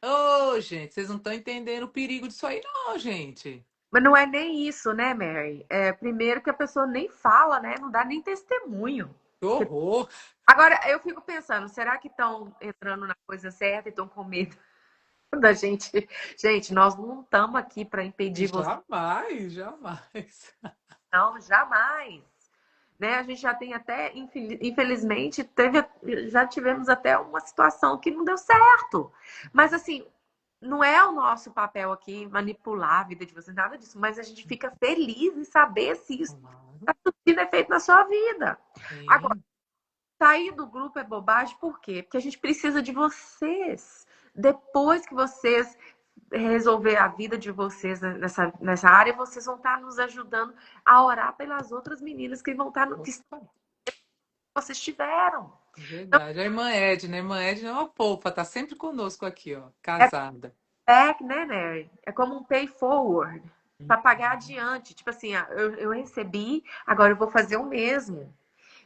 ô, gente, vocês não estão entendendo o perigo disso aí, não, gente. Mas não é nem isso, né, Mary? É, primeiro que a pessoa nem fala, né? Não dá nem testemunho. Que horror. Agora, eu fico pensando, será que estão entrando na coisa certa e estão com medo da gente? Gente, nós não estamos aqui para impedir você, Jamais, jamais. não, jamais. Né? A gente já tem até, infelizmente, já tivemos até uma situação que não deu certo. Mas assim, não é o nosso papel aqui manipular a vida de vocês, nada disso, mas a gente fica feliz em saber se isso Claro, está surtindo efeito na sua vida. Agora, sim. sair do grupo é bobagem, por quê? Porque a gente precisa de vocês. Depois que vocês resolver a vida de vocês nessa área, vocês vão estar nos ajudando a orar pelas outras meninas que vão estar no que Opa. vocês tiveram. Verdade. A irmã Edna é uma fofa, tá sempre conosco aqui, ó, É casada. back, né, Mary? É como um pay forward, para pagar Uhum. adiante. Tipo assim, eu recebi, agora eu vou fazer o mesmo.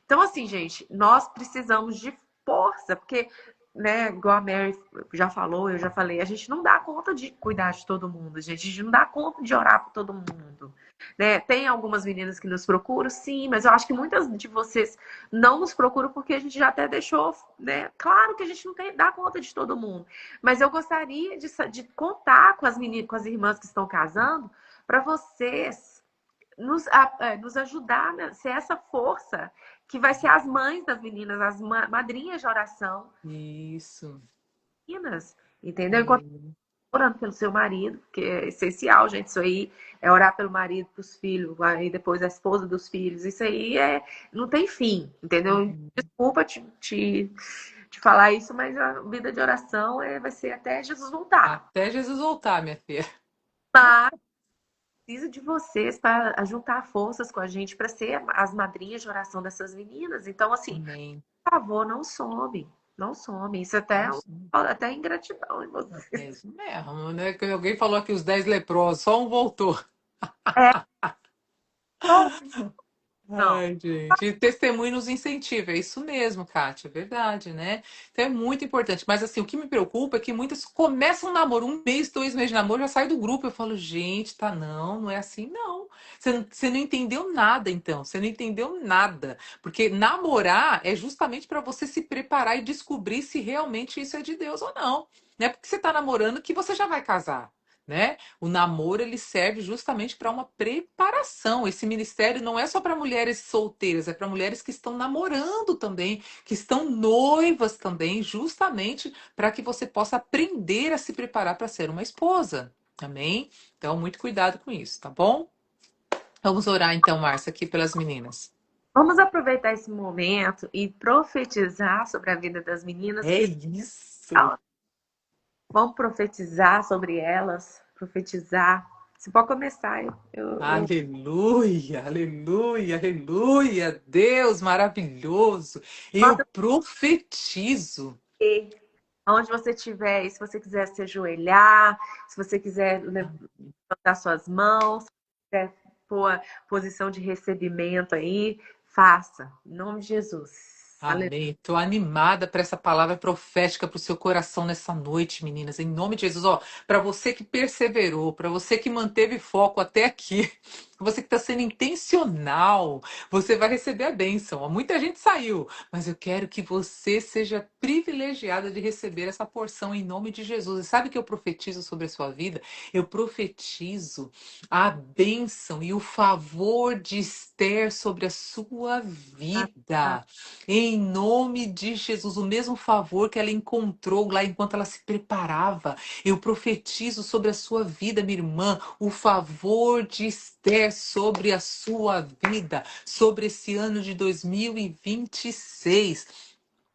Então, assim, gente, nós precisamos de força, porque, né, igual a Mary já falou, eu já falei, a gente não dá conta de cuidar de todo mundo, gente. A gente não dá conta de orar por todo mundo. Né? Tem algumas meninas que nos procuram, sim, mas eu acho que muitas de vocês não nos procuram porque a gente já até deixou, né? Claro que a gente não tem, dá conta de todo mundo, mas eu gostaria de contar com as meninas, com as irmãs que estão casando, para vocês nos ajudar a ser essa força que vai ser as mães das meninas, as madrinhas de oração, Isso. meninas, entendeu? Enquanto É. orando pelo seu marido, que é essencial, gente, isso aí é orar pelo marido, pros filhos, aí depois a esposa dos filhos, isso aí não tem fim, entendeu? Uhum. Desculpa te falar isso, mas a vida de oração vai ser até Jesus voltar. Até Jesus voltar, minha filha. Mas preciso de vocês para juntar forças com a gente para ser as madrinhas de oração dessas meninas. Então, assim, Amém. por favor, não some. Não some. Isso até Nossa, até ingratidão em vocês. é isso mesmo, né? Que alguém falou aqui os 10 leprosos, só um voltou. É, só não. Ai, gente, e testemunho nos incentiva, é isso mesmo, Kátia, é verdade, né? Então é muito importante. Mas assim, o que me preocupa é que muitas começam um namoro, um mês, 2 meses de namoro, já sai do grupo. Eu falo, gente, tá, não é assim, não. Você não entendeu nada, então. Você não entendeu nada. Porque namorar é justamente para você se preparar e descobrir se realmente isso é de Deus ou não. Não é porque você tá namorando que você já vai casar. Né? O namoro ele serve justamente para uma preparação. Esse ministério não é só para mulheres solteiras, é para mulheres que estão namorando também, que estão noivas também, justamente para que você possa aprender a se preparar para ser uma esposa. Amém? Então, muito cuidado com isso, tá bom? Vamos orar então, Márcia, aqui pelas meninas. Vamos aproveitar esse momento e profetizar sobre a vida das meninas É que isso. vamos profetizar sobre elas, profetizar. Você pode começar. Aleluia, aleluia, aleluia. Deus maravilhoso. Eu Manda profetizo. onde você estiver, se você quiser se ajoelhar, se você quiser levantar suas mãos, se quiser pôr a posição de recebimento aí, faça. Em nome de Jesus. Aleluia. Amém. Estou animada para essa palavra profética para o seu coração nessa noite, meninas. Em nome de Jesus, ó, para você que perseverou, para você que manteve foco até aqui, Você que está sendo intencional, você vai receber a bênção. Muita gente saiu, mas eu quero que você seja privilegiada de receber essa porção em nome de Jesus. E sabe o que eu profetizo sobre a sua vida? Eu profetizo a bênção e o favor de Esther sobre a sua vida. Em nome de Jesus, o mesmo favor que ela encontrou lá enquanto ela se preparava. Eu profetizo sobre a sua vida, minha irmã, o favor de Esther sobre a sua vida, sobre esse ano de 2026.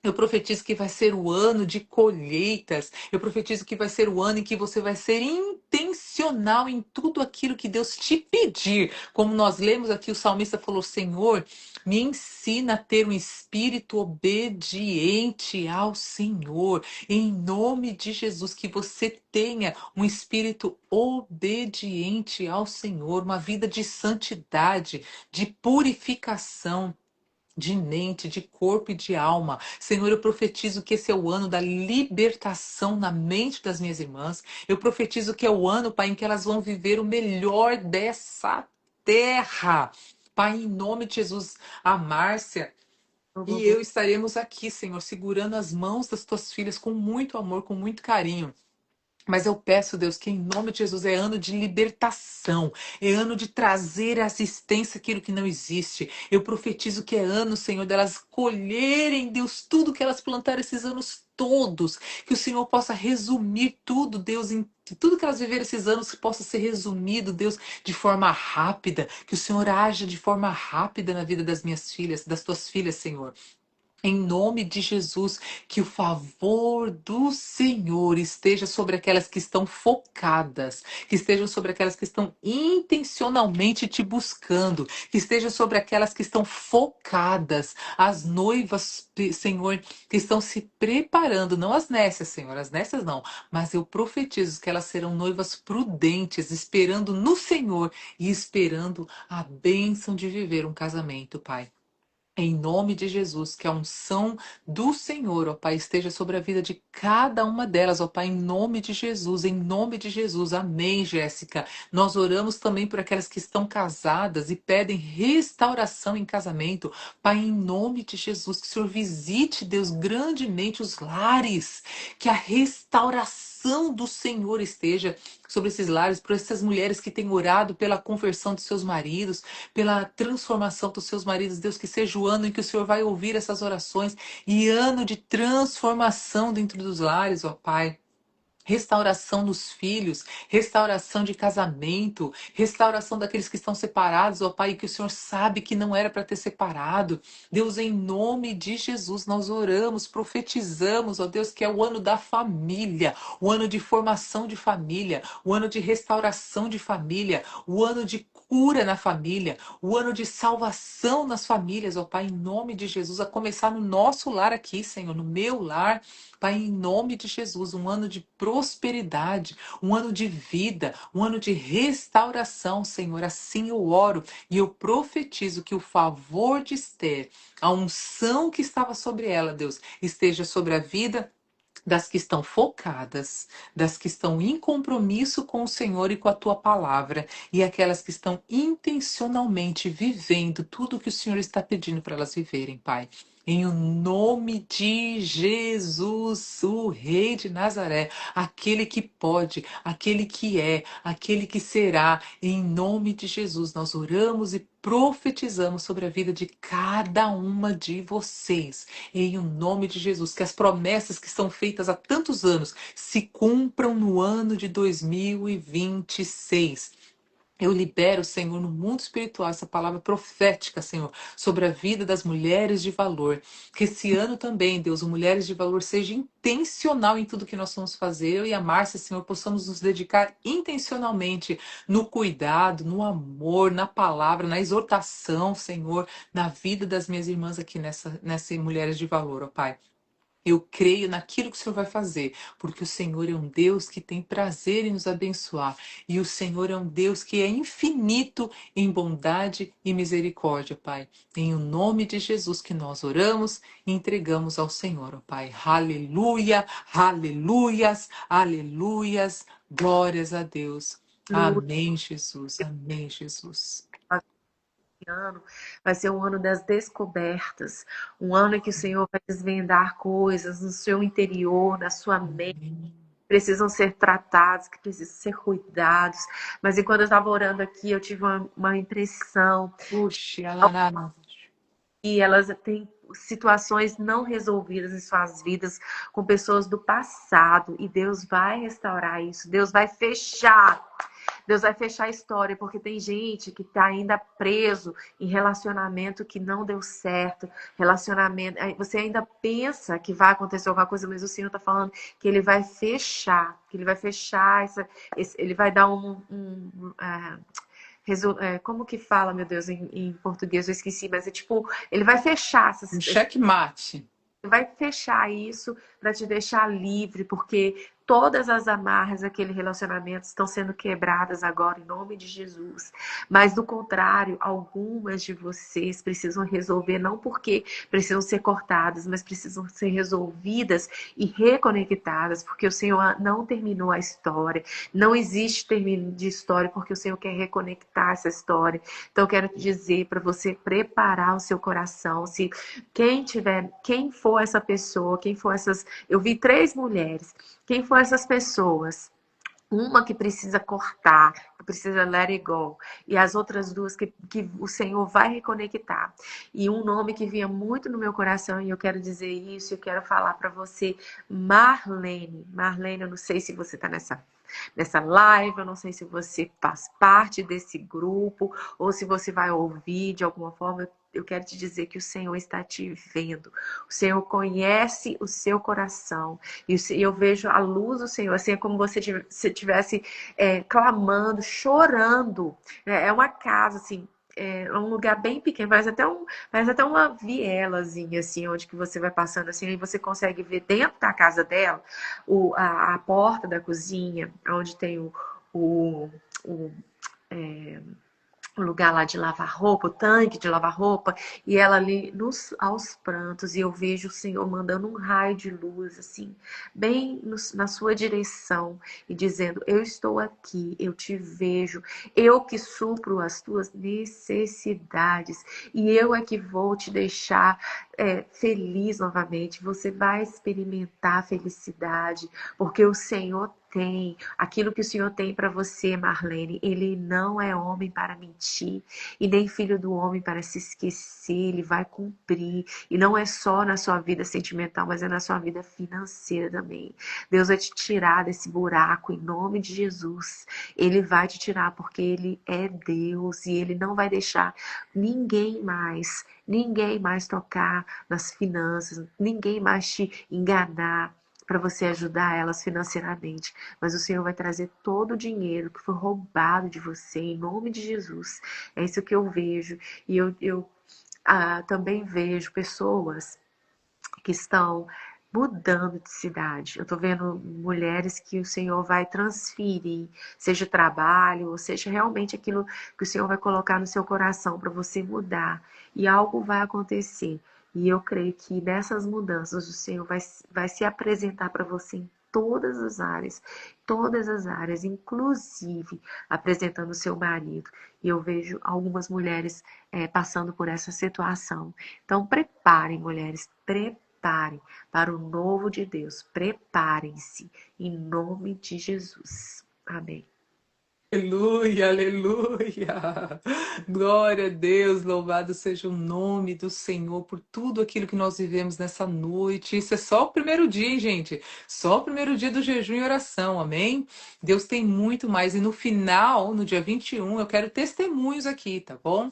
Eu profetizo que vai ser o ano de colheitas. Eu profetizo que vai ser o ano em que você vai ser intencional em tudo aquilo que Deus te pedir. Como nós lemos aqui, o salmista falou: Senhor, me ensina a ter um espírito obediente ao Senhor. Em nome de Jesus, que você tenha um espírito obediente ao Senhor, uma vida de santidade, de purificação de mente, de corpo e de alma. Senhor, eu profetizo que esse é o ano da libertação na mente das minhas irmãs. Eu profetizo que é o ano, Pai, em que elas vão viver o melhor dessa terra. Pai, em nome de Jesus, a Márcia e eu estaremos aqui, Senhor, segurando as mãos das tuas filhas com muito amor, com muito carinho. Mas eu peço, Deus, que em nome de Jesus é ano de libertação, é ano de trazer à assistência aquilo que não existe. Eu profetizo que é ano, Senhor, delas colherem, Deus, tudo que elas plantaram esses anos todos. Que o Senhor possa resumir tudo, Deus, em tudo que elas viveram esses anos, que possa ser resumido, Deus, de forma rápida. Que o Senhor haja de forma rápida na vida das minhas filhas, das tuas filhas, Senhor. Em nome de Jesus, que o favor do Senhor esteja sobre aquelas que estão focadas, que estejam sobre aquelas que estão intencionalmente te buscando, que esteja sobre aquelas que estão focadas, as noivas, Senhor, que estão se preparando, não as nécias, Senhor, as nécias não, mas eu profetizo que elas serão noivas prudentes, esperando no Senhor e esperando a bênção de viver um casamento, Pai. Em nome de Jesus, que a unção do Senhor, ó Pai, esteja sobre a vida de cada uma delas, ó Pai, em nome de Jesus, amém, Jéssica. Nós oramos também por aquelas que estão casadas e pedem restauração em casamento, Pai, em nome de Jesus, que o Senhor visite, Deus, grandemente os lares, que a restauração do Senhor esteja sobre esses lares, por essas mulheres que têm orado pela conversão dos seus maridos, pela transformação dos seus maridos, Deus, que seja o ano em que o Senhor vai ouvir essas orações e ano de transformação dentro dos lares, ó Pai. Restauração dos filhos, restauração de casamento, restauração daqueles que estão separados, ó Pai, que o Senhor sabe que não era para ter separado. Deus, em nome de Jesus, nós oramos, profetizamos, ó Deus, que é o ano da família, o ano de formação de família, o ano de restauração de família, o ano de cura na família, o ano de salvação nas famílias, ó Pai, em nome de Jesus, a começar no nosso lar aqui, Senhor, no meu lar. Pai, em nome de Jesus, um ano de prosperidade, um ano de vida, um ano de restauração, Senhor. Assim eu oro e eu profetizo que o favor de Esther, a unção que estava sobre ela, Deus, esteja sobre a vida das que estão focadas, das que estão em compromisso com o Senhor e com a tua palavra, e aquelas que estão intencionalmente vivendo tudo o que o Senhor está pedindo para elas viverem, Pai. Em o nome de Jesus, o Rei de Nazaré, aquele que pode, aquele que é, aquele que será, em nome de Jesus, nós oramos e profetizamos sobre a vida de cada uma de vocês. Em o nome de Jesus, que as promessas que são feitas há tantos anos se cumpram no ano de 2026. Eu libero, Senhor, no mundo espiritual, essa palavra profética, Senhor, sobre a vida das mulheres de valor. Que esse ano também, Deus, o Mulheres de Valor seja intencional em tudo que nós vamos fazer. Eu e a Márcia, Senhor, possamos nos dedicar intencionalmente no cuidado, no amor, na palavra, na exortação, Senhor, na vida das minhas irmãs aqui nessa Mulheres de Valor, ó Pai. Eu creio naquilo que o Senhor vai fazer, porque o Senhor é um Deus que tem prazer em nos abençoar. E o Senhor é um Deus que é infinito em bondade e misericórdia, Pai. Em o nome de Jesus que nós oramos e entregamos ao Senhor, ó Pai. Aleluia, aleluias, aleluias, glórias a Deus. Amém, Jesus. Amém, Jesus. ano vai ser um ano das descobertas, um ano em que o Senhor vai desvendar coisas no seu interior, na sua mente, precisam ser tratados, que precisam ser cuidados. Mas enquanto eu estava orando aqui, eu tive uma impressão Puxa, Alarana. e elas têm situações não resolvidas em suas vidas com pessoas do passado e Deus vai restaurar isso. Deus vai fechar a história, porque tem gente que está ainda preso em relacionamento que não deu certo, relacionamento. Você ainda pensa que vai acontecer alguma coisa, mas o Senhor está falando que Ele vai fechar, Ele vai dar como que fala, meu Deus, em português, eu esqueci, mas é tipo, ele vai fechar Um checkmate. vai fechar isso para te deixar livre, porque todas as amarras daquele relacionamento estão sendo quebradas agora em nome de Jesus. Mas do contrário, algumas de vocês precisam resolver não porque precisam ser cortadas, mas precisam ser resolvidas e reconectadas, porque o Senhor não terminou a história. Não existe término de história porque o Senhor quer reconectar essa história. Então eu quero te dizer para você preparar o seu coração, se quem for essa pessoa, quem for essas. Eu vi 3 mulheres. Quem for essas pessoas? Uma que precisa cortar, que precisa let it go. E as outras 2 que o Senhor vai reconectar. E um nome que vinha muito no meu coração, e eu quero dizer isso, eu quero falar para você, Marlene. Marlene, eu não sei se você está nessa live, eu não sei se você faz parte desse grupo, ou se você vai ouvir de alguma forma. Eu quero te dizer que o Senhor está te vendo. O Senhor conhece o seu coração. E eu vejo a luz do Senhor, assim, é como se estivesse clamando, chorando. É uma casa, assim, é um lugar bem pequeno, parece até uma vielazinha, assim, onde que você vai passando, assim, e você consegue ver dentro da casa dela a porta da cozinha, onde tem o, o o lugar lá de lavar roupa, o tanque de lavar roupa, e ela ali aos prantos, e eu vejo o Senhor mandando um raio de luz, assim, bem na sua direção, e dizendo: eu estou aqui, eu te vejo, eu que supro as tuas necessidades, e eu é que vou te deixar feliz novamente. Você vai experimentar felicidade, porque o Senhor tem aquilo que o Senhor tem para você, Marlene. Ele não é homem para mentir e nem filho do homem para se esquecer. Ele vai cumprir, e não é só na sua vida sentimental, mas é na sua vida financeira também. Deus vai te tirar desse buraco em nome de Jesus. Ele vai te tirar porque Ele é Deus e Ele não vai deixar ninguém mais tocar nas finanças, ninguém mais te enganar para você ajudar elas financeiramente. Mas o Senhor vai trazer todo o dinheiro que foi roubado de você, em nome de Jesus. É isso que eu vejo. E eu também vejo pessoas que estão mudando de cidade. Eu estou vendo mulheres que o Senhor vai transferir, seja o trabalho, ou seja realmente aquilo que o Senhor vai colocar no seu coração para você mudar. E algo vai acontecer. E eu creio que nessas mudanças o Senhor vai se apresentar para você em todas as áreas, inclusive apresentando o seu marido. E eu vejo algumas mulheres passando por essa situação. Então, preparem, mulheres, preparem para o novo de Deus. Preparem-se em nome de Jesus. Amém. Aleluia, aleluia. Glória a Deus, louvado seja o nome do Senhor por tudo aquilo que nós vivemos nessa noite. Isso é só o primeiro dia, hein, gente? Só o primeiro dia do jejum e oração, amém? Deus tem muito mais. E no final, no dia 21, eu quero testemunhos aqui, tá bom?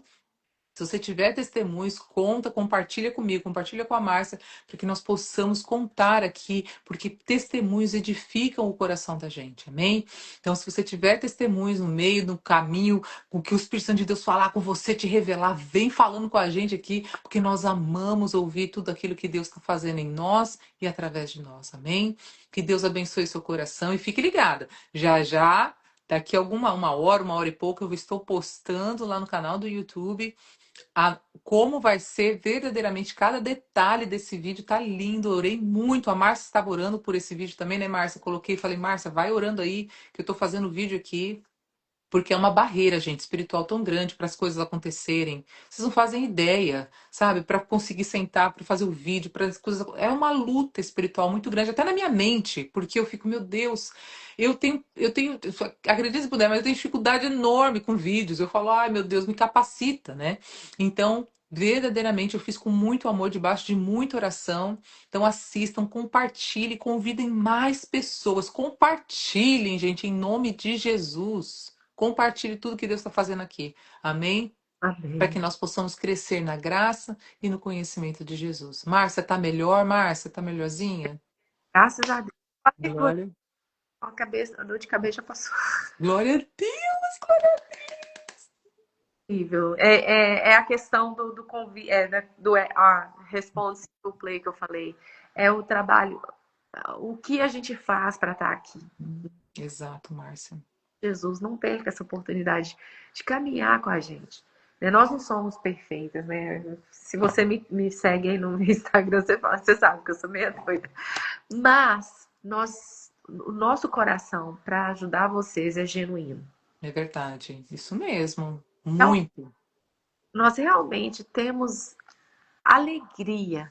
Se você tiver testemunhos, conta, compartilha comigo, compartilha com a Márcia, para que nós possamos contar aqui, porque testemunhos edificam o coração da gente, amém? Então, se você tiver testemunhos no meio, no caminho, com o que o Espírito Santo de Deus falar com você, te revelar, vem falando com a gente aqui, porque nós amamos ouvir tudo aquilo que Deus está fazendo em nós e através de nós, amém? Que Deus abençoe seu coração e fique ligada. Já já, daqui a uma hora e pouco, eu estou postando lá no canal do YouTube como vai ser verdadeiramente cada detalhe desse vídeo. Tá lindo, eu orei muito. A Márcia estava orando por esse vídeo também, né, Márcia? Coloquei e falei: Márcia, vai orando aí, que eu tô fazendo o vídeo aqui. Porque é uma barreira, gente, espiritual tão grande para as coisas acontecerem. Vocês não fazem ideia, sabe? Para conseguir sentar, para fazer o vídeo, para as coisas. É uma luta espiritual muito grande, até na minha mente, porque eu fico, meu Deus, acredite se puder, mas eu tenho dificuldade enorme com vídeos. Eu falo, ai meu Deus, me capacita, né? Então, verdadeiramente, eu fiz com muito amor, debaixo de muita oração. Então, assistam, compartilhem, convidem mais pessoas. Compartilhem, gente, em nome de Jesus. Compartilhe tudo que Deus está fazendo aqui. Amém? Para que Amém. nós possamos crescer na graça e no conhecimento de Jesus. Márcia, tá melhor? Márcia, tá melhorzinha? Graças a Deus. Glória. A dor de cabeça já passou. Glória a Deus, glória a Incrível. É a questão do convite, a response to play que eu falei. É o trabalho, o que a gente faz para estar aqui. Deus. Exato, Márcia. Jesus, não perca essa oportunidade de caminhar com a gente. Né? Nós não somos perfeitas, né? Se você me segue aí no Instagram, você sabe que eu sou meio doida. Mas o nosso coração para ajudar vocês é genuíno. É verdade. Isso mesmo. Então, Muito. nós realmente temos alegria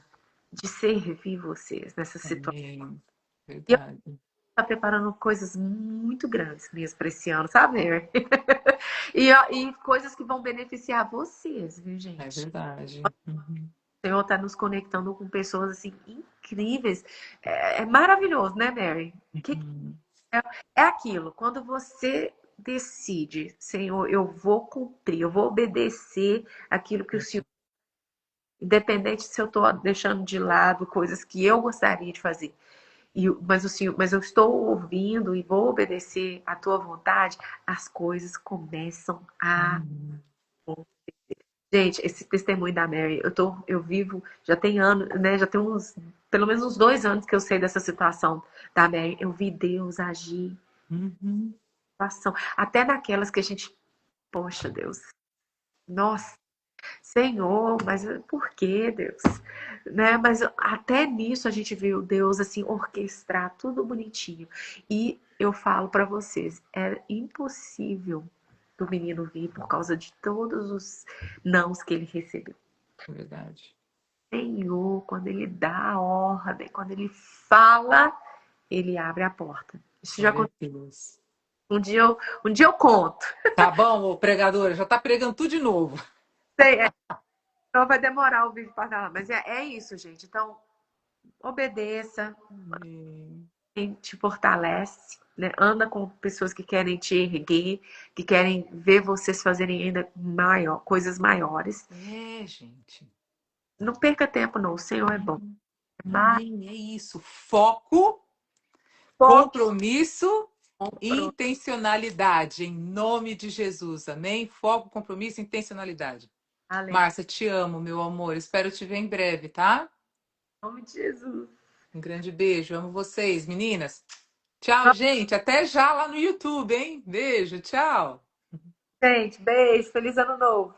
de servir vocês nessa situação. Amém. E eu Verdade. estou preparando coisas muito grandes mesmo para esse ano, sabe, Mary? E coisas que vão beneficiar vocês, viu, É gente? verdade. Uhum. O Senhor está nos conectando com pessoas assim incríveis. É maravilhoso, né, Mary? Uhum. É aquilo, quando você decide, Senhor, eu vou cumprir, eu vou obedecer aquilo que o Senhor, independente se eu estou deixando de lado coisas que eu gostaria de fazer. Mas eu estou ouvindo e vou obedecer à tua vontade, as coisas começam a. Uhum. Gente, esse testemunho da Mary, eu vivo, já tem anos, né? Já tem pelo menos uns 2 anos que eu sei dessa situação da Mary. Eu vi Deus agir, Uhum. situação, até naquelas que a gente, poxa, Deus, nossa, Senhor, mas por que, Deus? Né? Mas até nisso a gente viu Deus assim orquestrar tudo bonitinho. E eu falo para vocês, é impossível do menino vir por causa de todos os nãos que ele recebeu. É verdade. Senhor, quando ele dá a ordem, quando ele fala, ele abre a porta. Isso já Glória a aconteceu. Deus. Um dia eu conto. Tá bom, ô pregadora, já tá pregando tudo de novo. Sei, então vai demorar o vídeo para lá, mas é isso, gente. Então, obedeça, Amém. quem te fortalece, né? Anda com pessoas que querem te erguer, que querem ver vocês fazerem ainda coisas maiores. É, gente. Não perca tempo, não. O Senhor é bom. Uhum. Mas Amém. É isso. Foco, foque compromisso e pro intencionalidade. Em nome de Jesus. Amém? Foco, compromisso e intencionalidade. além. Em Márcia, te amo, meu amor. Espero te ver em breve, tá? nome de Jesus. Um grande beijo. Amo vocês, meninas. Tchau, gente. Até já lá no YouTube, hein? Beijo, tchau. Gente, beijo. Feliz ano novo.